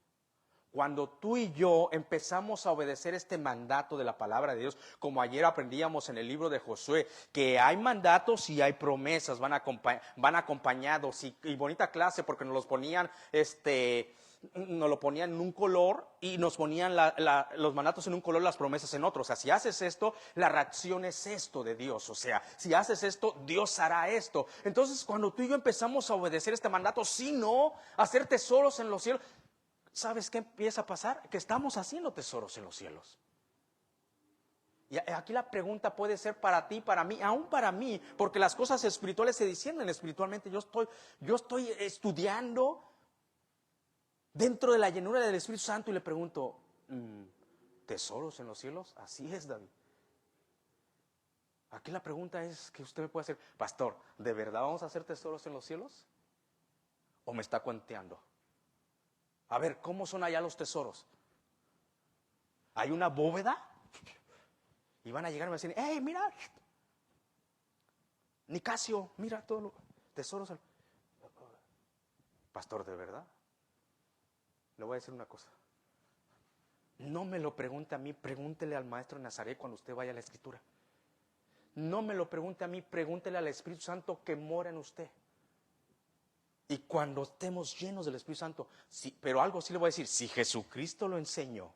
Cuando tú y yo empezamos a obedecer este mandato de la palabra de Dios, como ayer aprendíamos en el libro de Josué, que hay mandatos y hay promesas, van acompañados, y bonita clase porque nos los ponían nos lo ponían en un color y nos ponían los mandatos en un color, las promesas en otro. O sea, si haces esto, la reacción es esto de Dios. O sea, si haces esto, Dios hará esto. Entonces, cuando tú y yo empezamos a obedecer este mandato, sino hacer tesoros en los cielos, ¿sabes qué empieza a pasar? Que estamos haciendo tesoros en los cielos. Y aquí la pregunta puede ser para ti, para mí, aún para mí, porque las cosas espirituales se disciernen espiritualmente. Yo estoy estudiando dentro de la llenura del Espíritu Santo y le pregunto, ¿tesoros en los cielos? Así es, David. Aquí la pregunta es que usted me puede hacer, pastor, ¿de verdad vamos a hacer tesoros en los cielos? ¿O me está cuenteando? A ver, ¿cómo son allá los tesoros? ¿Hay una bóveda? Y van a llegar y me van a decir, hey, mira, Nicasio, mira todos los tesoros. Pastor, ¿de verdad? Le voy a decir una cosa. No me lo pregunte a mí, pregúntele al maestro de Nazaret cuando usted vaya a la Escritura. No me lo pregunte a mí, pregúntele al Espíritu Santo que mora en usted. Y cuando estemos llenos del Espíritu Santo, sí, pero algo sí le voy a decir, si Jesucristo lo enseñó,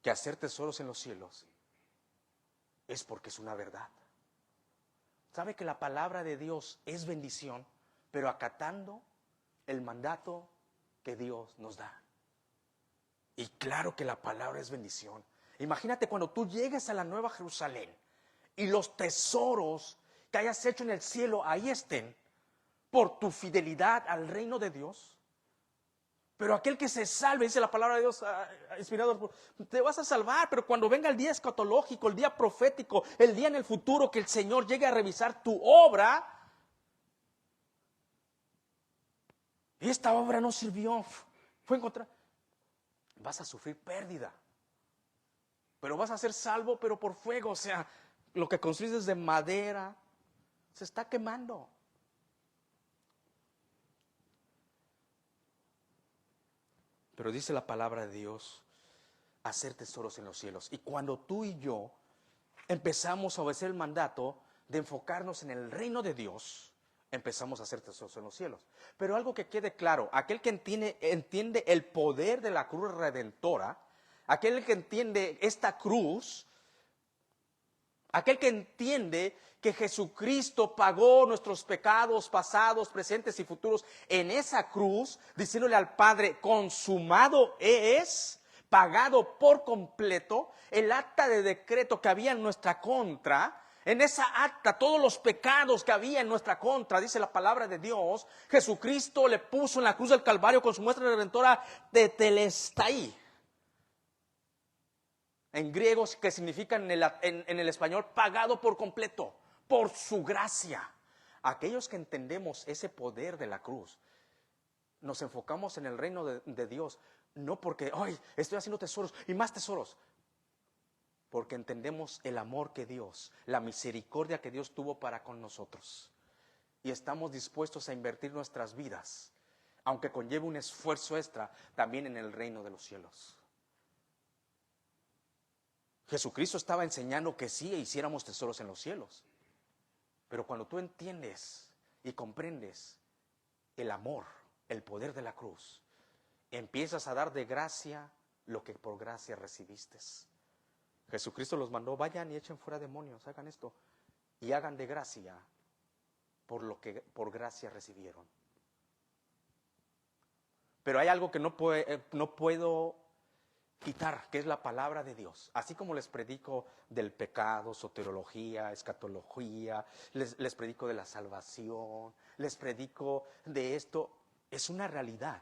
que hacer tesoros en los cielos, es porque es una verdad. Sabe que la palabra de Dios es bendición, pero acatando el mandato que Dios nos da. Y claro que la palabra es bendición. Imagínate cuando tú llegues a la Nueva Jerusalén y los tesoros que hayas hecho en el cielo ahí estén por tu fidelidad al reino de Dios. Pero aquel que se salve, dice la palabra de Dios, inspirado, te vas a salvar, pero cuando venga el día escatológico, el día profético, el día en el futuro que el Señor llegue a revisar tu obra, y esta obra no sirvió, fue encontrar, vas a sufrir pérdida, pero vas a ser salvo, pero por fuego. O sea, lo que construyes de madera se está quemando. Pero dice la palabra de Dios, hacer tesoros en los cielos. Y cuando tú y yo empezamos a obedecer el mandato de enfocarnos en el reino de Dios, empezamos a hacer tesoros en los cielos. Pero algo que quede claro, aquel que entiende el poder de la cruz redentora, aquel que entiende esta cruz, aquel que entiende que Jesucristo pagó nuestros pecados pasados, presentes y futuros en esa cruz, diciéndole al Padre, consumado es, pagado por completo, el acta de decreto que había en nuestra contra. En esa acta, todos los pecados que había en nuestra contra, dice la palabra de Dios, Jesucristo le puso en la cruz del Calvario con su muestra redentora de telestai. En griego, que significa en el español, pagado por completo, por su gracia. Aquellos que entendemos ese poder de la cruz, nos enfocamos en el reino de Dios, no porque, ay, estoy haciendo tesoros y más tesoros, porque entendemos el amor que Dios, la misericordia que Dios tuvo para con nosotros. Y estamos dispuestos a invertir nuestras vidas, aunque conlleve un esfuerzo extra, también en el reino de los cielos. Jesucristo estaba enseñando que sí hiciéramos tesoros en los cielos. Pero cuando tú entiendes y comprendes el amor, el poder de la cruz, empiezas a dar de gracia lo que por gracia recibiste. Jesucristo los mandó, vayan y echen fuera demonios, hagan esto y hagan de gracia por lo que por gracia recibieron. Pero hay algo que no puedo quitar, que es la palabra de Dios. Así como les predico del pecado, soteriología, escatología, les predico de la salvación, les predico de esto, es una realidad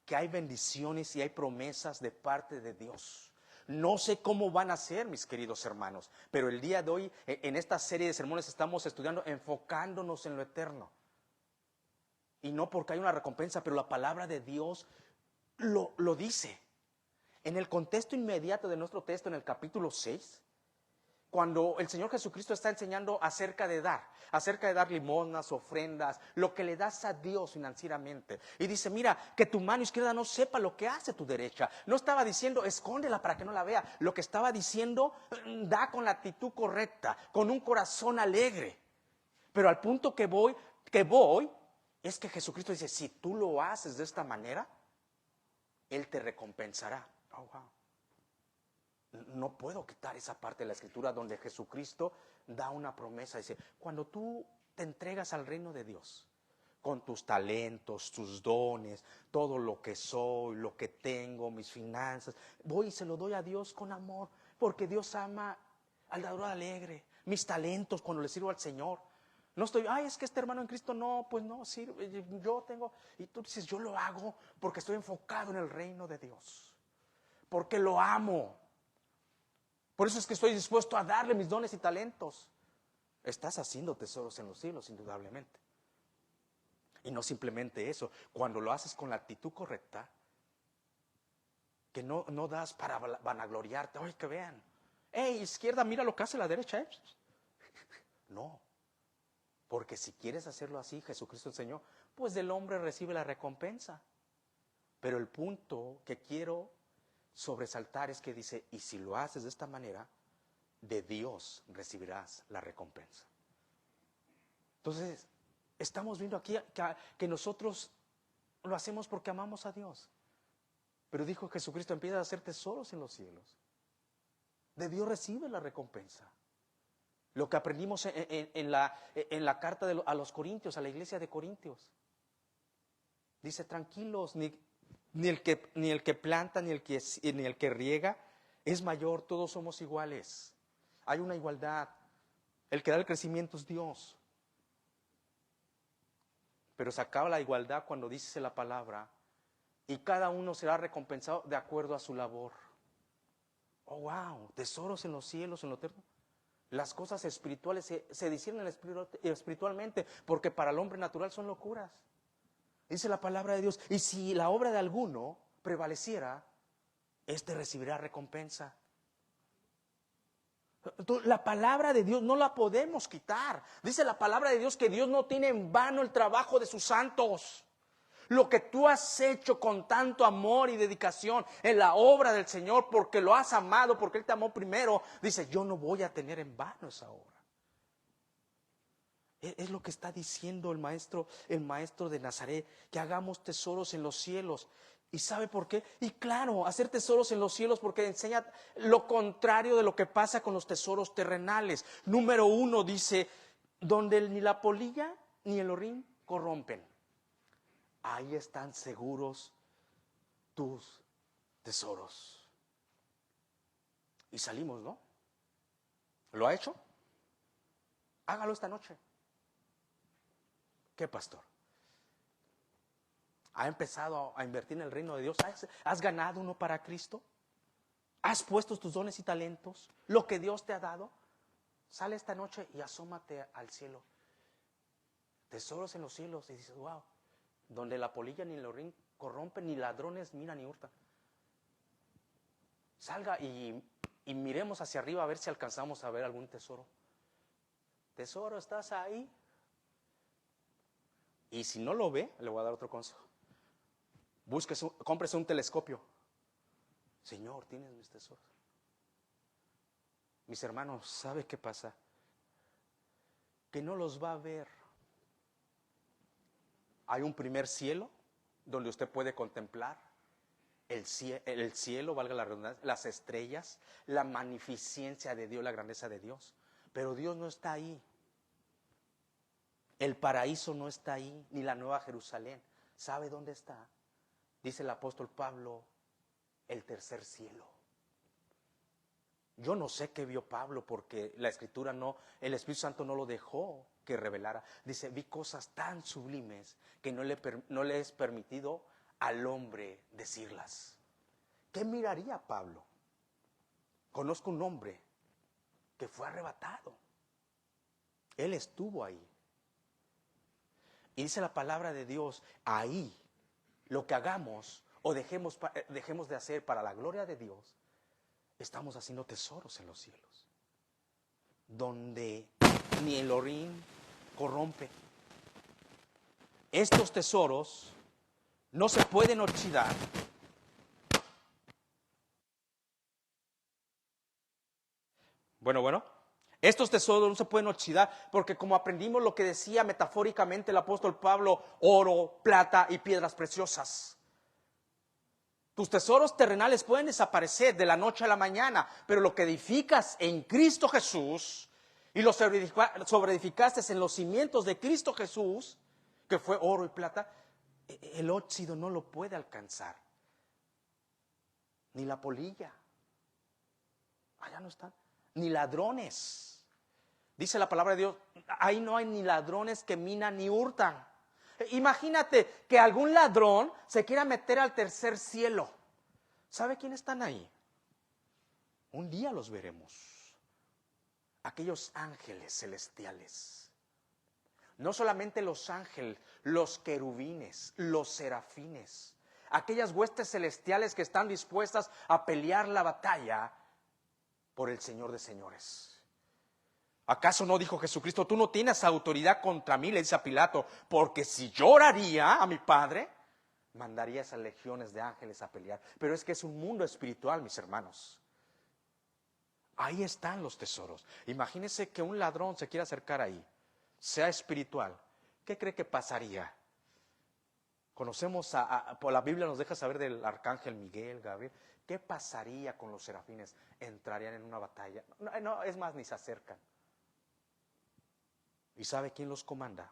que hay bendiciones y hay promesas de parte de Dios. No sé cómo van a ser, mis queridos hermanos, pero el día de hoy, en esta serie de sermones, estamos estudiando, enfocándonos en lo eterno. Y no porque hay una recompensa, pero la palabra de Dios lo dice. En el contexto inmediato de nuestro texto, en el capítulo 6, cuando el Señor Jesucristo está enseñando acerca de dar limosnas, ofrendas, lo que le das a Dios financieramente. Y dice, mira, que tu mano izquierda no sepa lo que hace tu derecha. No estaba diciendo, escóndela para que no la vea. Lo que estaba diciendo, da con la actitud correcta, con un corazón alegre. Pero al punto que voy, es que Jesucristo dice, si tú lo haces de esta manera, Él te recompensará. Oh, wow. No puedo quitar esa parte de la Escritura donde Jesucristo da una promesa. Dice, cuando tú te entregas al reino de Dios, con tus talentos, tus dones, todo lo que soy, lo que tengo, mis finanzas, voy y se lo doy a Dios con amor, porque Dios ama al dador alegre. Mis talentos cuando le sirvo al Señor. No estoy, ay, es que este hermano en Cristo no, pues no, sirve, yo tengo, y tú dices, yo lo hago porque estoy enfocado en el reino de Dios, porque lo amo. Por eso es que estoy dispuesto a darle mis dones y talentos. Estás haciendo tesoros en los cielos, indudablemente. Y no simplemente eso, cuando lo haces con la actitud correcta, que no das para vanagloriarte, oye, que vean, hey, izquierda, mira lo que hace la derecha. No, porque si quieres hacerlo así, Jesucristo enseñó, pues del hombre recibe la recompensa. Pero el punto que quiero sobresaltar es que dice, y si lo haces de esta manera, de Dios recibirás la recompensa. Entonces, estamos viendo aquí que nosotros lo hacemos porque amamos a Dios. Pero dijo Jesucristo, empieza a hacer tesoros en los cielos. De Dios recibe la recompensa. Lo que aprendimos en la carta a los Corintios, a la iglesia de Corintios. Dice, tranquilos, ni el que planta, ni el que riega es mayor, todos somos iguales. Hay una igualdad. El que da el crecimiento es Dios. Pero se acaba la igualdad cuando dice la palabra, y cada uno será recompensado de acuerdo a su labor. Oh, wow, tesoros en los cielos, en lo eterno. Las cosas espirituales se disciernen espiritualmente, porque para el hombre natural son locuras. Dice la palabra de Dios, y si la obra de alguno prevaleciera, éste recibirá recompensa. Entonces, la palabra de Dios no la podemos quitar. Dice la palabra de Dios que Dios no tiene en vano el trabajo de sus santos. Lo que tú has hecho con tanto amor y dedicación en la obra del Señor, porque lo has amado, porque Él te amó primero, dice, yo no voy a tener en vano esa obra. Es lo que está diciendo el maestro de Nazaret, que hagamos tesoros en los cielos. ¿Y sabe por qué? Y claro, hacer tesoros en los cielos porque enseña lo contrario de lo que pasa con los tesoros terrenales. Número 1 dice, donde ni la polilla ni el orín corrompen. Ahí están seguros tus tesoros. Y salimos, ¿no? ¿Lo ha hecho? Hágalo esta noche. ¿Qué, pastor? ¿Ha empezado a invertir en el reino de Dios? ¿Has ganado uno para Cristo? ¿Has puesto tus dones y talentos? ¿Lo que Dios te ha dado? Sale esta noche y asómate al cielo. Tesoros en los cielos. Y dices, wow, donde la polilla ni el orín corrompen, ni ladrones miran ni hurtan. Salga y miremos hacia arriba a ver si alcanzamos a ver algún tesoro. Tesoro, ¿estás ahí? Y si no lo ve, le voy a dar otro consejo. Cómprese un telescopio. Señor, tienes mis tesoros. Mis hermanos, ¿sabe qué pasa? Que no los va a ver. Hay un primer cielo donde usted puede contemplar el cielo, valga la redundancia, las estrellas, la magnificencia de Dios, la grandeza de Dios. Pero Dios no está ahí. El paraíso no está ahí, ni la nueva Jerusalén. ¿Sabe dónde está? Dice el apóstol Pablo, el tercer cielo. Yo no sé qué vio Pablo porque la Escritura el Espíritu Santo no lo dejó que revelara. Dice, vi cosas tan sublimes que no le es permitido al hombre decirlas. ¿Qué miraría Pablo? Conozco un hombre que fue arrebatado. Él estuvo ahí. Y dice la palabra de Dios, ahí lo que hagamos o dejemos de hacer para la gloria de Dios, estamos haciendo tesoros en los cielos, donde ni el orín corrompe. Estos tesoros no se pueden oxidar. Bueno. Estos tesoros no se pueden oxidar porque como aprendimos lo que decía metafóricamente el apóstol Pablo, oro, plata y piedras preciosas. Tus tesoros terrenales pueden desaparecer de la noche a la mañana, pero lo que edificas en Cristo Jesús y lo sobreedificaste en los cimientos de Cristo Jesús, que fue oro y plata, el óxido no lo puede alcanzar, ni la polilla. Allá no están, ni ladrones. Dice la palabra de Dios, ahí no hay ni ladrones que minan ni hurtan. Imagínate que algún ladrón se quiera meter al tercer cielo. ¿Sabe quiénes están ahí? Un día los veremos. Aquellos ángeles celestiales. No solamente los ángeles, los querubines, los serafines. Aquellas huestes celestiales que están dispuestas a pelear la batalla por el Señor de señores. ¿Acaso no dijo Jesucristo, tú no tienes autoridad contra mí, le dice a Pilato, porque si yo oraría a mi Padre, mandaría esas legiones de ángeles a pelear? Pero es que es un mundo espiritual, mis hermanos. Ahí están los tesoros. Imagínense que un ladrón se quiera acercar ahí, sea espiritual. ¿Qué cree que pasaría? Conocemos, por la Biblia nos deja saber del arcángel Miguel, Gabriel. ¿Qué pasaría con los serafines? ¿Entrarían en una batalla? No, es más, ni se acercan. ¿Y sabe quién los comanda?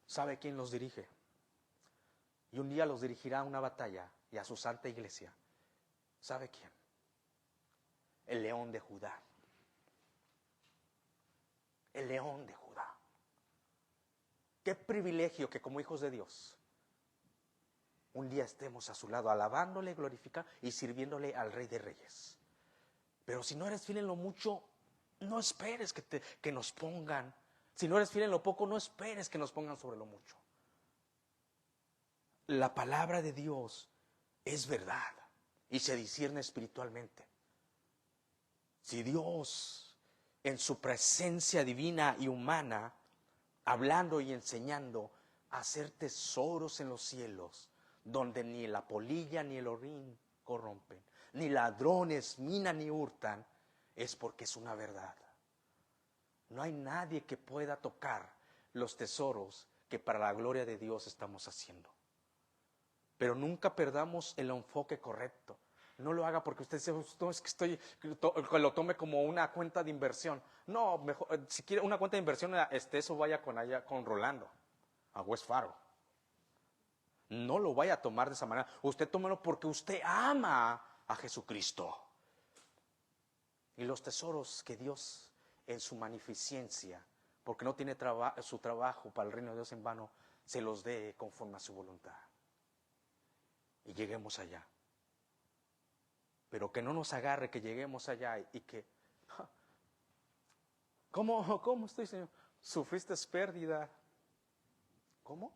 ¿Sabe quién los dirige? Y un día los dirigirá a una batalla y a su santa iglesia. ¿Sabe quién? El león de Judá. El león de Judá. Qué privilegio que como hijos de Dios un día estemos a su lado, alabándole, glorificando y sirviéndole al Rey de Reyes. Pero si no eres fiel en lo mucho, no esperes que nos pongan. Si no eres fiel en lo poco, no esperes que nos pongan sobre lo mucho. La palabra de Dios es verdad y se discierne espiritualmente. Si Dios, en su presencia divina y humana, hablando y enseñando a hacer tesoros en los cielos, donde ni la polilla ni el orín corrompen, ni ladrones minan ni hurtan, es porque es una verdad. No hay nadie que pueda tocar los tesoros que para la gloria de Dios estamos haciendo. Pero nunca perdamos el enfoque correcto. No lo haga porque usted dice, no, es que lo tome como una cuenta de inversión. No, mejor, si quiere una cuenta de inversión, eso vaya con Rolando, a West Fargo. No lo vaya a tomar de esa manera. Usted tómelo porque usted ama a Jesucristo. Y los tesoros que Dios en su magnificencia, porque no tiene su trabajo para el reino de Dios en vano, se los dé conforme a su voluntad. Y lleguemos allá. Pero que no nos agarre que lleguemos allá y que, ¿cómo estoy, Señor? ¿Sufriste pérdida? ¿Cómo?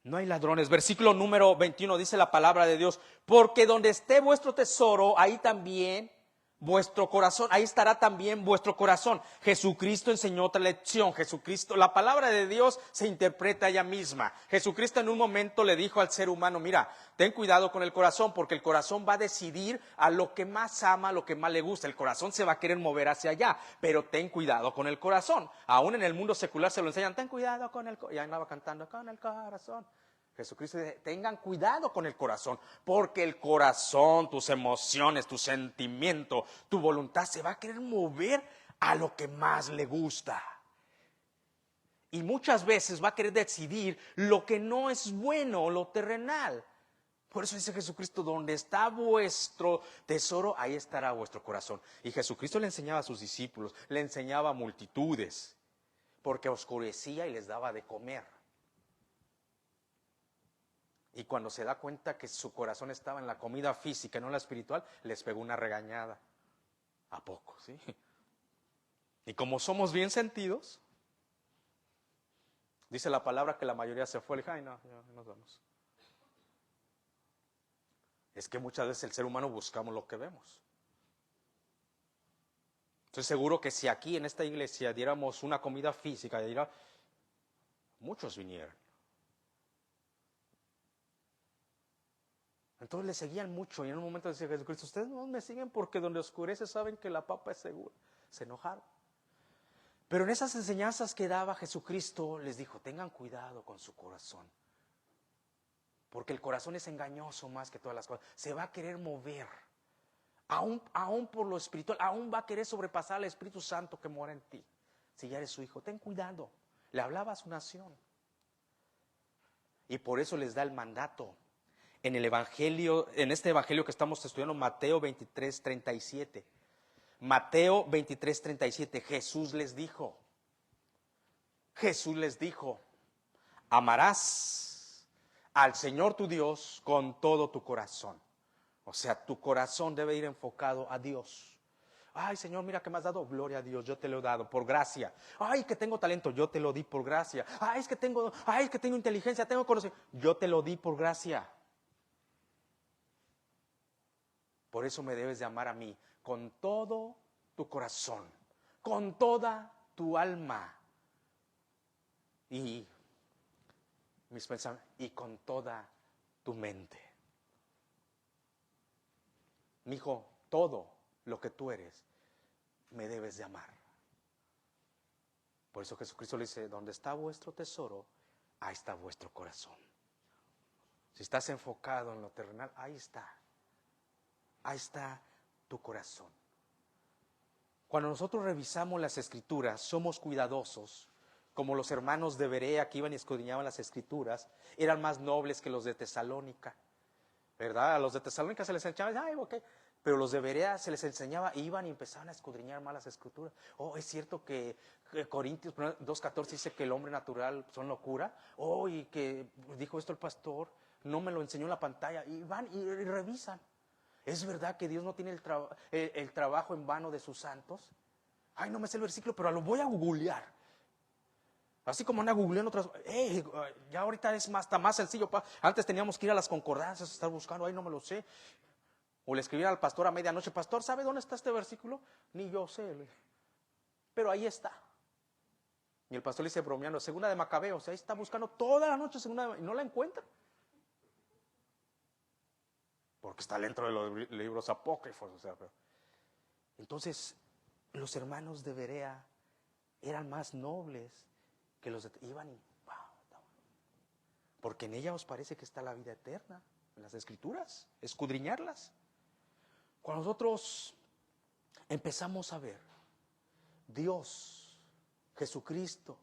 No hay ladrones. Versículo número 21 dice la palabra de Dios, porque donde esté vuestro tesoro, ahí también vuestro corazón, ahí estará también vuestro corazón. Jesucristo enseñó otra lección. Jesucristo, la palabra de Dios se interpreta ella misma. Jesucristo en un momento le dijo al ser humano, mira, ten cuidado con el corazón, porque el corazón va a decidir a lo que más ama, a lo que más le gusta. El corazón se va a querer mover hacia allá, pero ten cuidado con el corazón. Aún en el mundo secular se lo enseñan, ten cuidado con el corazón. Y andaba cantando, con el corazón. Jesucristo dice, tengan cuidado con el corazón, porque el corazón, tus emociones, tu sentimiento, tu voluntad se va a querer mover a lo que más le gusta. Y muchas veces va a querer decidir lo que no es bueno, lo terrenal. Por eso dice Jesucristo, donde está vuestro tesoro, ahí estará vuestro corazón. Y Jesucristo le enseñaba a sus discípulos, le enseñaba a multitudes, porque oscurecía y les daba de comer. Y cuando se da cuenta que su corazón estaba en la comida física y no en la espiritual, les pegó una regañada. ¿A poco? ¿Sí? Y como somos bien sentidos, dice la palabra que la mayoría se fue. Le dije, ay, no, ya nos vamos. Es que muchas veces el ser humano buscamos lo que vemos. Estoy seguro que si aquí en esta iglesia diéramos una comida física, muchos vinieran. Entonces le seguían mucho y en un momento decía Jesucristo, ustedes no me siguen porque donde oscurece saben que la papa es segura. Se enojaron. Pero en esas enseñanzas que daba Jesucristo, les dijo, tengan cuidado con su corazón. Porque el corazón es engañoso más que todas las cosas. Se va a querer mover. Aún por lo espiritual, aún va a querer sobrepasar al Espíritu Santo que mora en ti. Si ya eres su hijo, ten cuidado. Le hablaba a su nación. Y por eso les da el mandato. En el evangelio, en este evangelio que estamos estudiando, Mateo 23:37. Mateo 23:37, Jesús les dijo, amarás al Señor tu Dios con todo tu corazón. O sea, tu corazón debe ir enfocado a Dios. Ay, Señor, mira que me has dado, gloria a Dios, yo te lo he dado por gracia. Ay, que tengo talento, yo te lo di por gracia. Ay, es que tengo inteligencia, tengo conocimiento, yo te lo di por gracia. Por eso me debes de amar a mí con todo tu corazón, con toda tu alma y mis pensamientos y con toda tu mente. Mi hijo, todo lo que tú eres, me debes de amar. Por eso Jesucristo le dice, donde está vuestro tesoro, ahí está vuestro corazón. Si estás enfocado en lo terrenal, ahí está tu corazón. Cuando nosotros revisamos las Escrituras, somos cuidadosos, como los hermanos de Berea que iban y escudriñaban las Escrituras, eran más nobles que los de Tesalónica, ¿verdad? A los de Tesalónica se les enseñaba, ay, ok, pero los de Berea se les enseñaba, iban y empezaban a escudriñar más las Escrituras. Oh, es cierto que Corintios 2:14 dice que el hombre natural son locura. Oh, y que dijo esto el pastor, no me lo enseñó en la pantalla, y van y revisan. ¿Es verdad que Dios no tiene el trabajo en vano de sus santos? Ay, no me sé el versículo, pero lo voy a googlear. Así como anda googleando otras. Ya ahorita está más sencillo. Antes teníamos que ir a las concordancias, estar buscando. Ay, no me lo sé. O le escribir al pastor a medianoche. Pastor, ¿sabe dónde está este versículo? Ni yo sé. Pero ahí está. Y el pastor le dice bromeando, segunda de Macabeos. Ahí está buscando toda la noche segunda y no la encuentra. Porque está dentro de los libros apócrifos. O sea, pero. Entonces, los hermanos de Berea eran más nobles que los de... Iban y... Wow, porque en ella os parece que está la vida eterna. En las Escrituras. Escudriñarlas. Cuando nosotros empezamos a ver Dios, Jesucristo,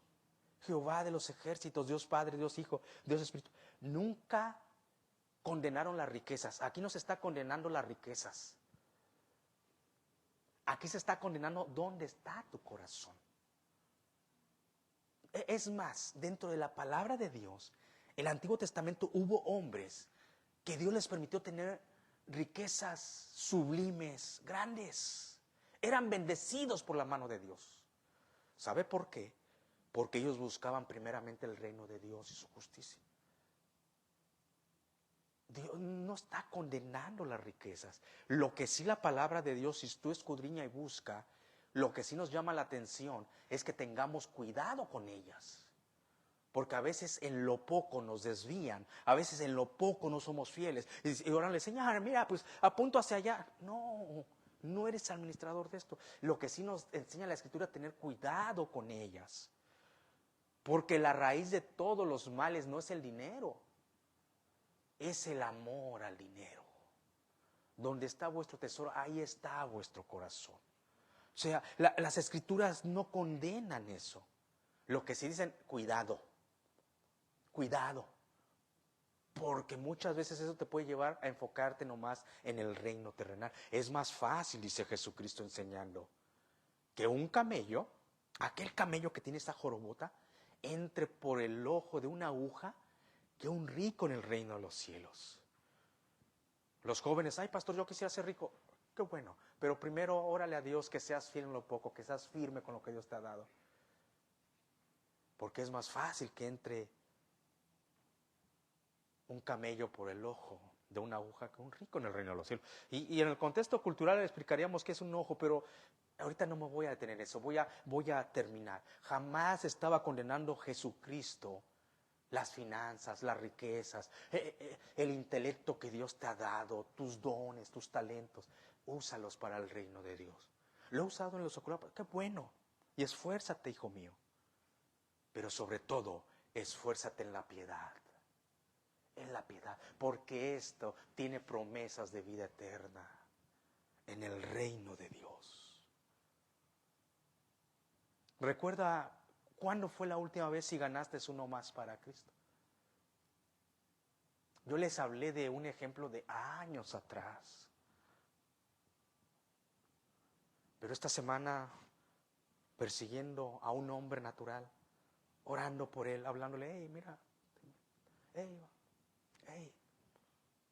Jehová de los ejércitos, Dios Padre, Dios Hijo, Dios Espíritu, nunca condenaron las riquezas. Aquí no se está condenando las riquezas. Aquí se está condenando dónde está tu corazón. Es más, dentro de la palabra de Dios, el Antiguo Testamento hubo hombres que Dios les permitió tener riquezas sublimes, grandes. Eran bendecidos por la mano de Dios. ¿Sabe por qué? Porque ellos buscaban primeramente el reino de Dios y su justicia. Dios no está condenando las riquezas. Lo que sí la palabra de Dios, si tú escudriña y busca, lo que sí nos llama la atención es que tengamos cuidado con ellas. Porque a veces en lo poco nos desvían, a veces en lo poco no somos fieles. Y ahora le Señor, mira, pues apunto hacia allá. No, no eres administrador de esto. Lo que sí nos enseña la Escritura es tener cuidado con ellas. Porque la raíz de todos los males no es el dinero, es el amor al dinero. Donde está vuestro tesoro, ahí está vuestro corazón. O sea, las Escrituras no condenan eso. Lo que sí dicen, cuidado, porque muchas veces eso te puede llevar a enfocarte nomás en el reino terrenal. Es más fácil, dice Jesucristo enseñando, que un camello, aquel camello que tiene esa jorobota, entre por el ojo de una aguja, que un rico en el reino de los cielos. Los jóvenes, ay pastor, yo quisiera ser rico. Qué bueno, pero primero órale a Dios que seas fiel en lo poco, que seas firme con lo que Dios te ha dado. Porque es más fácil que entre un camello por el ojo de una aguja que un rico en el reino de los cielos. Y en el contexto cultural le explicaríamos qué es un ojo, pero ahorita no me voy a detener en eso, voy a terminar. Jamás estaba condenando Jesucristo las finanzas, las riquezas, el intelecto que Dios te ha dado, tus dones, tus talentos. Úsalos para el reino de Dios. Lo he usado en los oculares, qué bueno. Y esfuérzate, hijo mío. Pero sobre todo, esfuérzate en la piedad. En la piedad. Porque esto tiene promesas de vida eterna en el reino de Dios. Recuerda, ¿cuándo fue la última vez si ganaste uno más para Cristo? Yo les hablé de un ejemplo de años atrás. Pero esta semana, persiguiendo a un hombre natural, orando por él, hablándole, hey, mira, hey,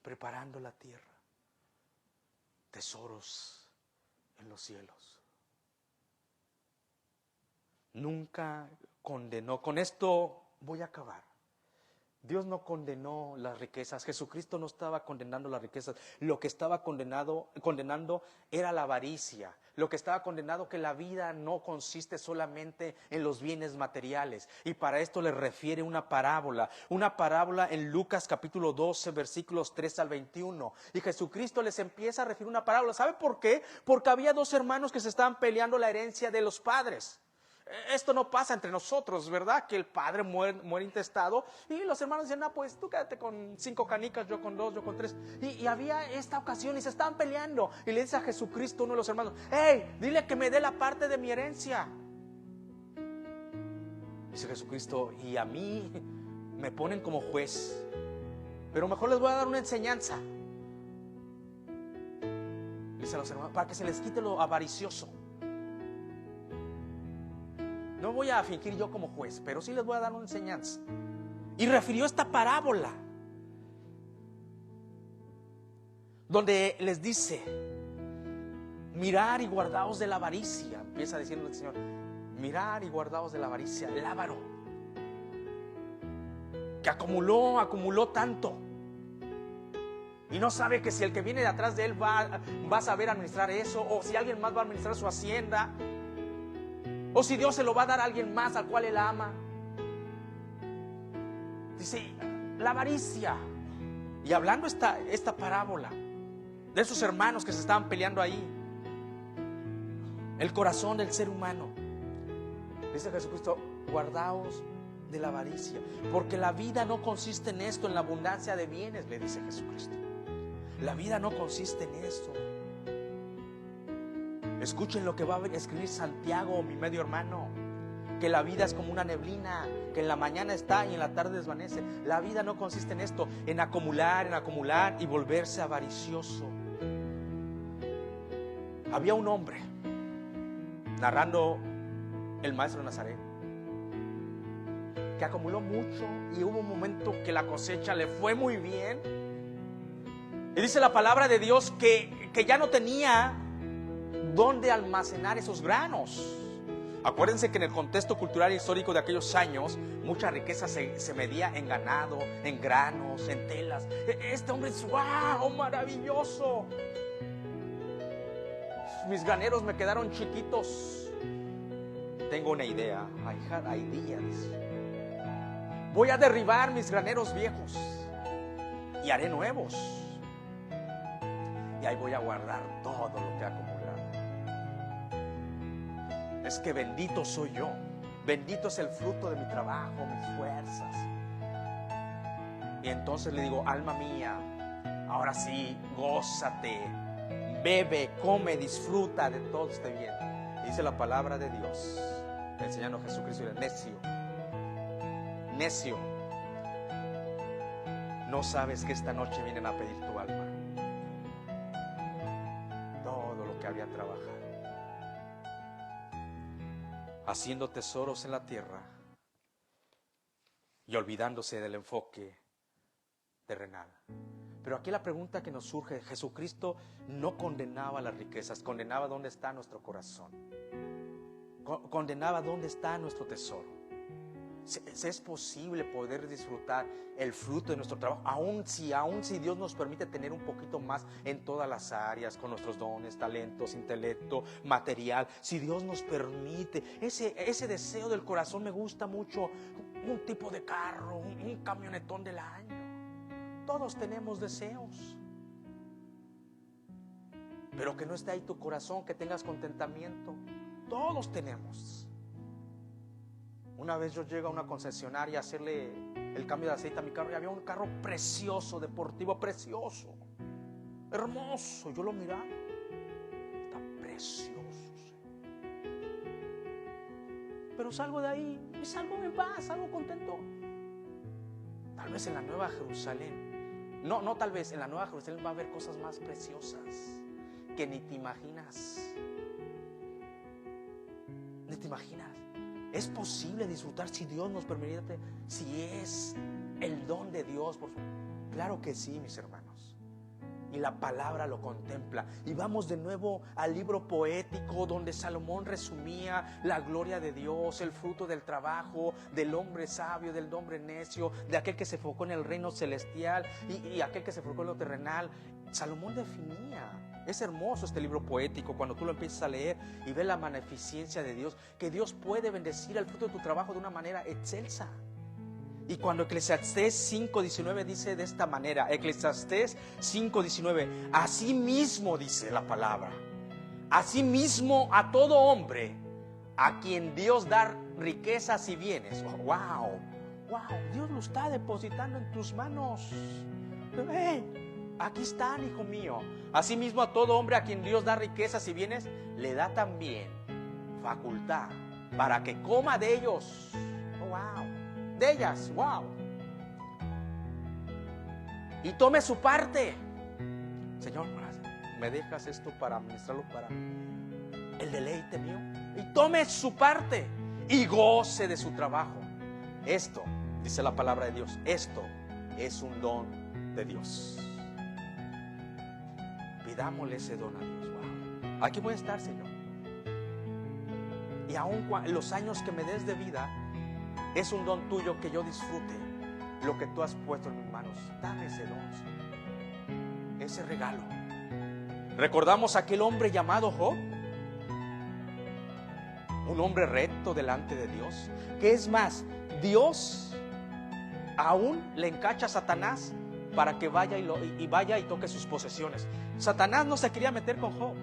preparando la tierra, tesoros en los cielos. Nunca condenó. Con esto voy a acabar. Dios no condenó las riquezas. Jesucristo no estaba condenando las riquezas. Lo que estaba condenando era la avaricia. Lo que estaba condenando que la vida no consiste solamente en los bienes materiales. Y para esto le refiere una parábola. Una parábola en Lucas capítulo 12, versículos 3 al 21. Y Jesucristo les empieza a referir una parábola. ¿Sabe por qué? Porque había dos hermanos que se estaban peleando la herencia de los padres. Esto no pasa entre nosotros, ¿verdad? Que el padre muere intestado y los hermanos dicen, no, pues tú quédate con 5 canicas, yo con 2, yo con 3. Y había esta ocasión y se estaban peleando. Y le dice a Jesucristo, uno de los hermanos, hey, dile que me dé la parte de mi herencia. Dice Jesucristo, y a mí me ponen como juez, pero mejor les voy a dar una enseñanza. Dice a los hermanos, para que se les quite lo avaricioso. No voy a fingir yo como juez, pero sí les voy a dar una enseñanza. Y refirió esta parábola, donde les dice, mirar y guardaos de la avaricia. Empieza diciendo el Señor, mirar y guardaos de la avaricia, el avaro, que acumuló tanto. Y no sabe que si el que viene de atrás de él va a saber administrar eso, o si alguien más va a administrar su hacienda, o si Dios se lo va a dar a alguien más al cual él ama. Dice, la avaricia. Y hablando esta parábola de esos hermanos que se estaban peleando ahí, el corazón del ser humano, dice Jesucristo, guardaos de la avaricia, porque la vida no consiste en esto, en la abundancia de bienes, le dice Jesucristo. La vida no consiste en esto. Escuchen lo que va a escribir Santiago, mi medio hermano, que la vida es como una neblina, que en la mañana está y en la tarde desvanece. La vida no consiste en esto, en acumular y volverse avaricioso. Había un hombre, narrando el maestro de Nazaret, que acumuló mucho y hubo un momento que la cosecha le fue muy bien. Y dice la palabra de Dios que ya no tenía dónde almacenar esos granos. Acuérdense que en el contexto cultural e histórico de aquellos años, mucha riqueza se medía en ganado, en granos, en telas. Este hombre dice, ¡wow! ¡Maravilloso! Mis graneros me quedaron chiquitos. Tengo una idea. I had ideas. Voy a derribar mis graneros viejos y haré nuevos. Y ahí voy a guardar todo lo que he acumulado. Es que bendito soy yo, bendito es el fruto de mi trabajo, mis fuerzas. Y entonces le digo, alma mía, ahora sí, gózate, bebe, come, disfruta de todo este bien. Dice la palabra de Dios, enseñando a Jesucristo, necio, no sabes que esta noche vienen a pedir tu alma, todo lo que había trabajado, haciendo tesoros en la tierra y olvidándose del enfoque terrenal. Pero aquí la pregunta que nos surge, Jesucristo no condenaba las riquezas, condenaba dónde está nuestro corazón, condenaba dónde está nuestro tesoro. Es posible poder disfrutar el fruto de nuestro trabajo, aun si Dios nos permite tener un poquito más en todas las áreas, con nuestros dones, talentos, intelecto, material. Si Dios nos permite, ese deseo del corazón, me gusta mucho un tipo de carro, un camionetón del año. Todos tenemos deseos, pero que no esté ahí tu corazón, que tengas contentamiento. Todos tenemos. Una vez yo llego a una concesionaria a hacerle el cambio de aceite a mi carro y había un carro precioso, deportivo, precioso, hermoso. Yo lo miraba, está precioso. Pero salgo de ahí y salgo en paz, salgo contento. Tal vez en la Nueva Jerusalén, no tal vez, en la Nueva Jerusalén va a haber cosas más preciosas que ni te imaginas. Ni te imaginas. Es posible disfrutar si Dios nos permite, si es el don de Dios, por favor. Claro que sí, mis hermanos. Y la palabra lo contempla. Y vamos de nuevo al libro poético donde Salomón resumía la gloria de Dios, el fruto del trabajo, del hombre sabio, del hombre necio, de aquel que se enfocó en el reino celestial y aquel que se enfocó en lo terrenal. Salomón definía. Es hermoso este libro poético cuando tú lo empiezas a leer y ves la magnificencia de Dios, que Dios puede bendecir el fruto de tu trabajo de una manera excelsa. Y cuando Eclesiastés 5:19 dice de esta manera, Eclesiastés 5:19, así mismo dice la palabra, así mismo a todo hombre a quien Dios da riquezas y bienes. Oh, wow, Dios lo está depositando en tus manos. Aquí están, hijo mío. Asimismo a todo hombre a quien Dios da riquezas y bienes, le da también facultad para que coma de ellos. Oh, wow. De ellas, wow. Y tome su parte. Señor, ¿me dejas esto para administrarlo para el deleite mío? Y tome su parte y goce de su trabajo. Esto, dice la palabra de Dios, esto es un don de Dios. Pidámosle ese don a Dios. Wow. Aquí voy a estar, Señor. Y aun los años que me des de vida, es un don tuyo que yo disfrute lo que tú has puesto en mis manos. Dame ese don, Señor. Ese regalo. Recordamos a aquel hombre llamado Job, un hombre recto delante de Dios, que es más, Dios aún le encacha a Satanás para que vaya y toque sus posesiones. Satanás no se quería meter con Job.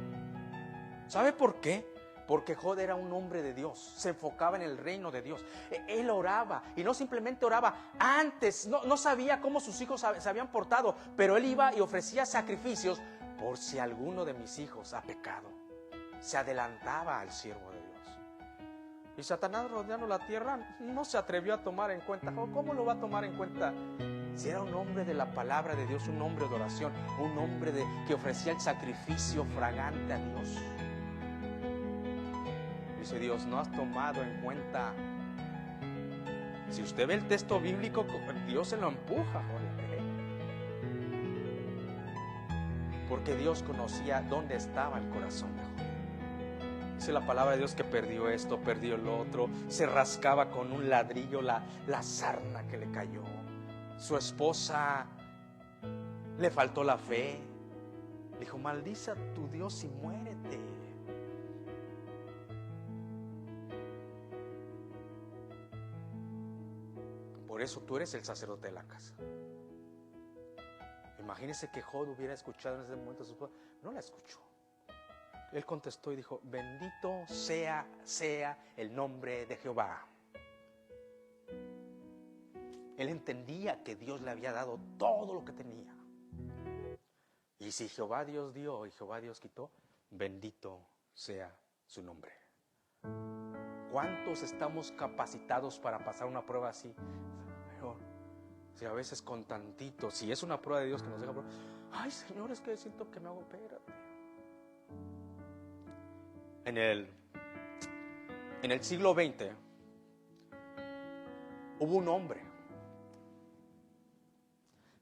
¿Sabe por qué? Porque Job era un hombre de Dios, se enfocaba en el reino de Dios. Él oraba, y no simplemente oraba, antes no sabía cómo sus hijos se habían portado, pero él iba y ofrecía sacrificios por si alguno de mis hijos ha pecado. Se adelantaba al siervo de Dios. Y Satanás, rodeando la tierra, no se atrevió a tomar en cuenta. ¿Cómo lo va a tomar en cuenta? Si era un hombre de la palabra de Dios, un hombre de oración, un hombre que ofrecía el sacrificio fragante a Dios. Dice Dios, no has tomado en cuenta. Si usted ve el texto bíblico, Dios se lo empuja, porque Dios conocía dónde estaba el corazón de Job. Dice la palabra de Dios que perdió esto, perdió el otro, se rascaba con un ladrillo la sarna que le cayó. Su esposa le faltó la fe, le dijo, maldice a tu Dios y muérete. Por eso tú eres el sacerdote de la casa. Imagínese que Job hubiera escuchado en ese momento a su esposa. No la escuchó. Él contestó y dijo, bendito sea el nombre de Jehová. Él entendía que Dios le había dado todo lo que tenía. Y si Jehová Dios dio y Jehová Dios quitó, bendito sea su nombre. ¿Cuántos estamos capacitados para pasar una prueba así? Señor, si a veces con tantito, si es una prueba de Dios que nos deja prueba, ay Señor, es que siento que me hago, espérate. En el siglo XX hubo un hombre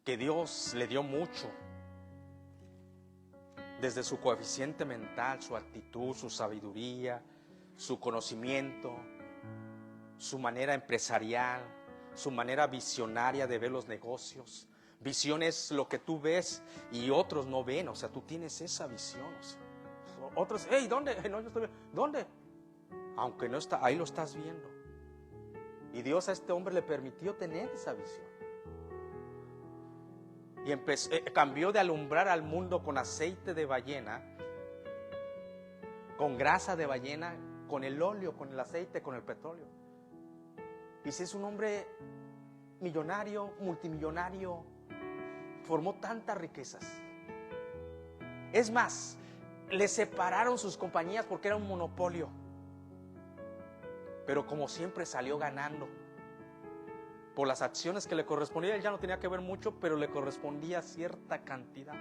que Dios le dio mucho, desde su coeficiente mental, su actitud, su sabiduría, su conocimiento, su manera empresarial, su manera visionaria de ver los negocios. Visión es lo que tú ves y otros no ven, o sea, tú tienes esa visión. O sea, otros, hey, ¿dónde? No, yo estoy viendo. ¿Dónde? Aunque no está, ahí lo estás viendo. Y Dios a este hombre le permitió tener esa visión. Y cambió de alumbrar al mundo con aceite de ballena, con grasa de ballena, con el óleo, con el aceite, con el petróleo. Y si es un hombre millonario, multimillonario, formó tantas riquezas. Es más, le separaron sus compañías porque era un monopolio. Pero como siempre salió ganando. Por las acciones que le correspondía, él ya no tenía que ver mucho, pero le correspondía cierta cantidad.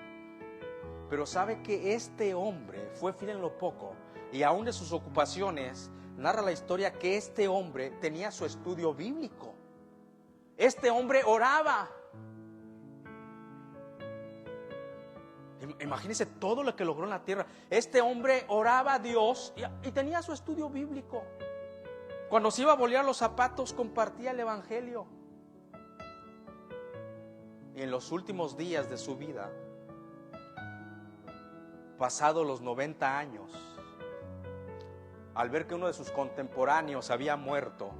Pero sabe que este hombre fue fiel en lo poco, y aún de sus ocupaciones, narra la historia que este hombre tenía su estudio bíblico. Este hombre oraba. Imagínense todo lo que logró en la tierra. Este hombre oraba a Dios y tenía su estudio bíblico. Cuando se iba a bolear los zapatos, compartía el evangelio. Y en los últimos días de su vida, pasados los 90 años, al ver que uno de sus contemporáneos había muerto,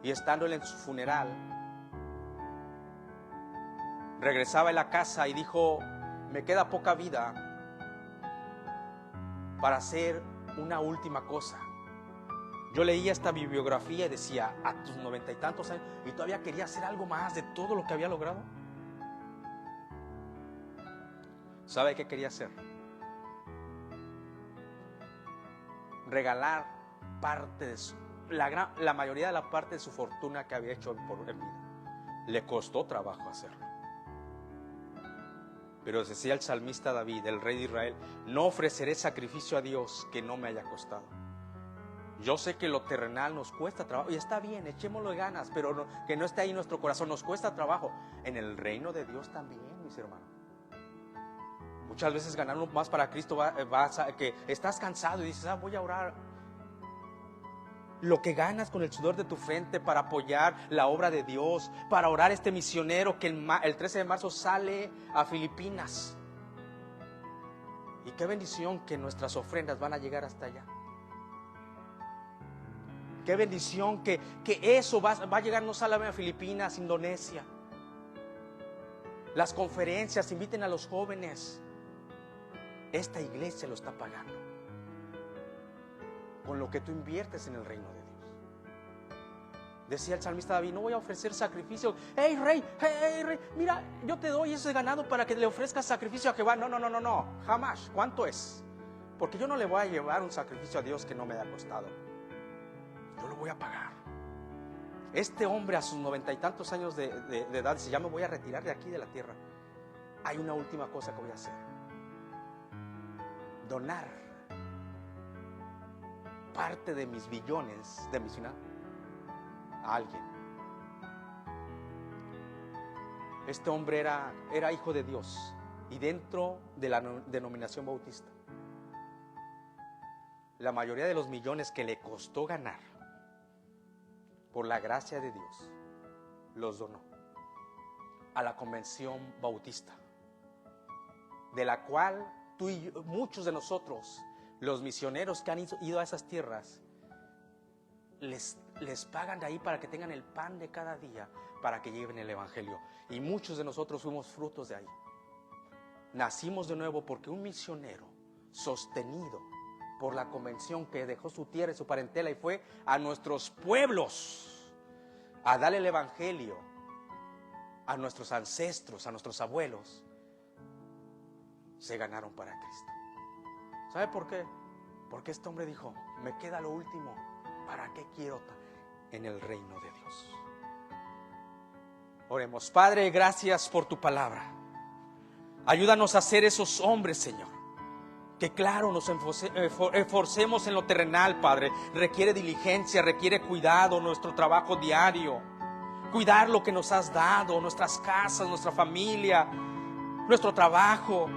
y estando él en su funeral, regresaba a la casa y dijo: me queda poca vida para hacer una última cosa. Yo leía esta bibliografía y decía: a tus 90 y tantos años, y todavía quería hacer algo más de todo lo que había logrado. ¿Sabe qué quería hacer? Regalar parte de la mayoría de la parte de su fortuna que había hecho en vida. Le costó trabajo hacerlo. Pero decía el salmista David, el rey de Israel: no ofreceré sacrificio a Dios que no me haya costado. Yo sé que lo terrenal nos cuesta trabajo, y está bien, echémoslo de ganas, pero que no esté ahí nuestro corazón, nos cuesta trabajo. En el reino de Dios también, mis hermanos. Muchas veces ganar más para Cristo que estás cansado y dices: voy a orar. Lo que ganas con el sudor de tu frente para apoyar la obra de Dios, para orar este misionero que el 13 de marzo sale a Filipinas. Y qué bendición que nuestras ofrendas van a llegar hasta allá. Qué bendición que eso va a llegar no solamente a Filipinas, Indonesia. Las conferencias, inviten a los jóvenes. Esta iglesia lo está pagando con lo que tú inviertes en el reino de Dios. Decía el salmista David: no voy a ofrecer sacrificio. Hey rey, mira, yo te doy ese ganado para que le ofrezcas sacrificio a Jehová. No, jamás. ¿Cuánto es? Porque yo no le voy a llevar un sacrificio a Dios que no me haya costado. Yo lo voy a pagar. Este hombre a sus 90 y tantos años de edad dice: ya me voy a retirar de aquí de la tierra. Hay una última cosa que voy a hacer: donar parte de mis billones de mi final a alguien. Este hombre era hijo de Dios y dentro de la denominación bautista, la mayoría de los millones que le costó ganar, por la gracia de Dios, los donó a la convención bautista, de la cual tú y yo, muchos de nosotros, los misioneros que han ido a esas tierras, les pagan de ahí para que tengan el pan de cada día, para que lleven el evangelio. Y muchos de nosotros fuimos frutos de ahí. Nacimos de nuevo porque un misionero sostenido por la convención que dejó su tierra y su parentela y fue a nuestros pueblos a darle el evangelio a nuestros ancestros, a nuestros abuelos, se ganaron para Cristo. ¿Sabe por qué? Porque este hombre dijo: me queda lo último, ¿para qué quiero en el reino de Dios? Oremos. Padre, gracias por tu palabra. Ayúdanos a ser esos hombres, Señor, que claro, nos esforcemos en lo terrenal, Padre. Requiere diligencia, requiere cuidado, nuestro trabajo diario. Cuidar lo que nos has dado, nuestras casas, nuestra familia, nuestro trabajo.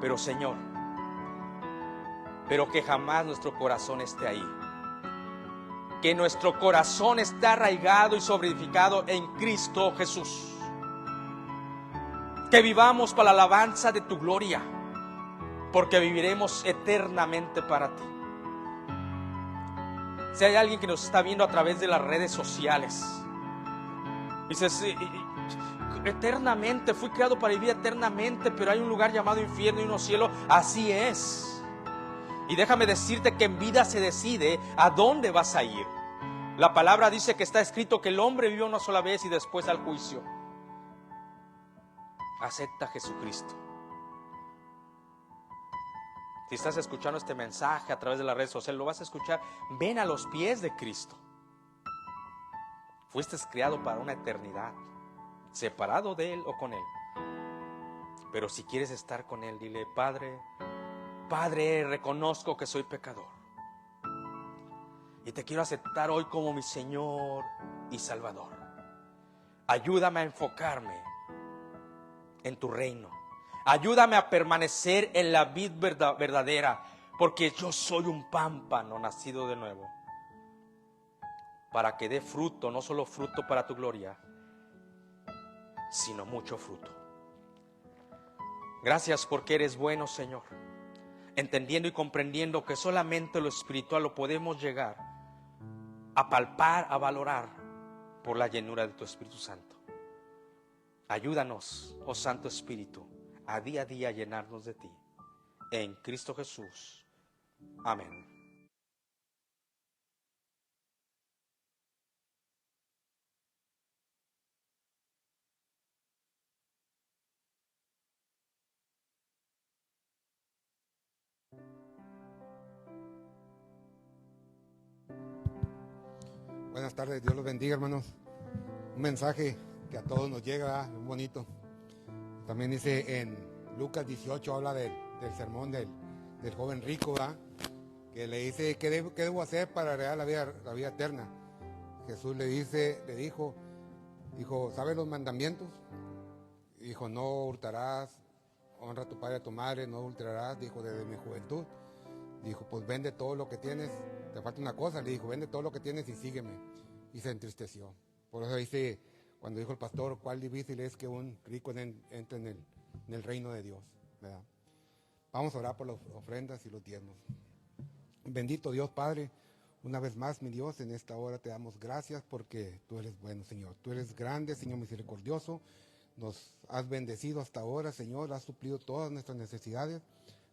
Pero Señor, pero que jamás nuestro corazón esté ahí. Que nuestro corazón esté arraigado y sobreedificado en Cristo Jesús. Que vivamos para la alabanza de tu gloria, porque viviremos eternamente para ti. Si hay alguien que nos está viendo a través de las redes sociales, dices: eternamente, fui creado para vivir eternamente, pero hay un lugar llamado infierno y unos cielos. Así es. Y déjame decirte que en vida se decide a dónde vas a ir. La palabra dice que está escrito que el hombre vive una sola vez y después al juicio. Acepta a Jesucristo. Si estás escuchando este mensaje a través de las redes sociales, lo vas a escuchar. Ven a los pies de Cristo. Fuiste creado para una eternidad, separado de Él o con Él. Pero si quieres estar con Él, dile: Padre, Padre, reconozco que soy pecador y te quiero aceptar hoy como mi Señor y Salvador. Ayúdame a enfocarme en tu reino. Ayúdame a permanecer en la vid verdadera, porque yo soy un pámpano nacido de nuevo, para que dé fruto, no solo fruto para tu gloria, sino mucho fruto. Gracias porque eres bueno, Señor, entendiendo y comprendiendo que solamente lo espiritual lo podemos llegar a palpar, a valorar por la llenura de tu Espíritu Santo. Ayúdanos, oh Santo Espíritu, a día llenarnos de ti. En Cristo Jesús. Amén. Buenas tardes, Dios los bendiga, hermanos. Un mensaje que a todos nos llega, muy bonito. También dice en Lucas 18, habla del sermón del joven rico, ¿verdad? Que le dice: ¿qué debo hacer para heredar la vida eterna? Jesús le dijo, ¿sabes los mandamientos? Dijo: no hurtarás, honra a tu padre y a tu madre, no adulterarás. Dijo: desde mi juventud. Dijo: pues vende todo lo que tienes. Te falta una cosa. Le dijo: vende todo lo que tienes y sígueme. Y se entristeció. Por eso dice, cuando dijo el pastor, cuál difícil es que un rico entre en el reino de Dios, ¿verdad? Vamos a orar por las ofrendas y los diezmos. Bendito Dios Padre, una vez más, mi Dios, en esta hora te damos gracias porque tú eres bueno, Señor. Tú eres grande, Señor misericordioso. Nos has bendecido hasta ahora, Señor. Has suplido todas nuestras necesidades.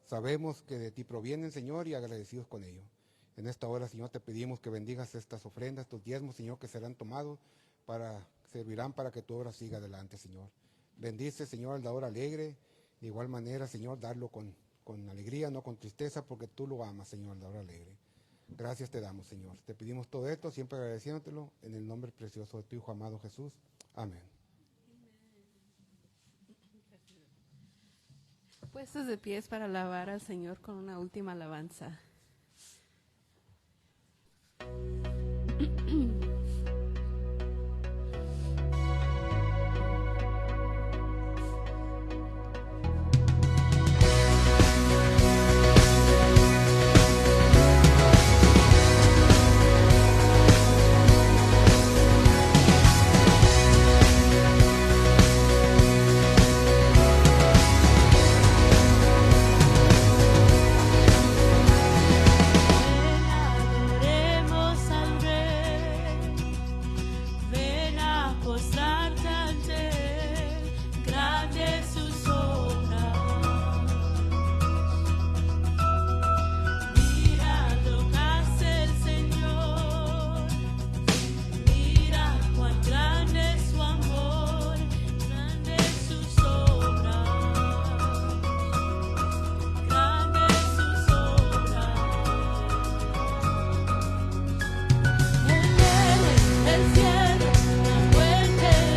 Sabemos que de ti provienen, Señor, y agradecidos con ello. En esta hora, Señor, te pedimos que bendigas estas ofrendas, estos diezmos, Señor, que serán tomados servirán para que tu obra siga adelante, Señor. Bendice, Señor, al dador alegre. De igual manera, Señor, darlo con alegría, no con tristeza, porque tú lo amas, Señor, al dador alegre. Gracias te damos, Señor. Te pedimos todo esto, siempre agradeciéndotelo, en el nombre precioso de tu Hijo amado Jesús. Amén. Puestos de pies para alabar al Señor con una última alabanza. El cielo, la fuente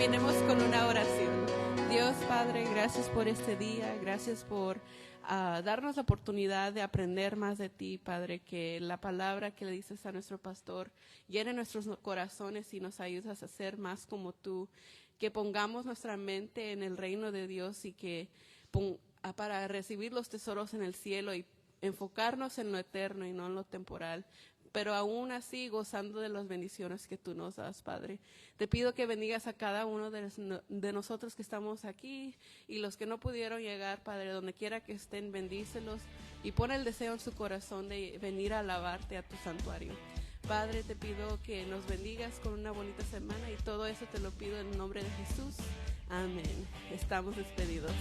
terminemos con una oración. Dios Padre, gracias por este día, gracias por darnos la oportunidad de aprender más de ti, Padre, que la palabra que le dices a nuestro pastor llene nuestros corazones y nos ayudas a ser más como tú, que pongamos nuestra mente en el reino de Dios y que para recibir los tesoros en el cielo y enfocarnos en lo eterno y no en lo temporal, pero aún así gozando de las bendiciones que tú nos das, Padre. Te pido que bendigas a cada uno de nosotros que estamos aquí y los que no pudieron llegar, Padre, donde quiera que estén, bendícelos y pon el deseo en su corazón de venir a alabarte a tu santuario. Padre, te pido que nos bendigas con una bonita semana y todo eso te lo pido en el nombre de Jesús. Amén. Estamos despedidos.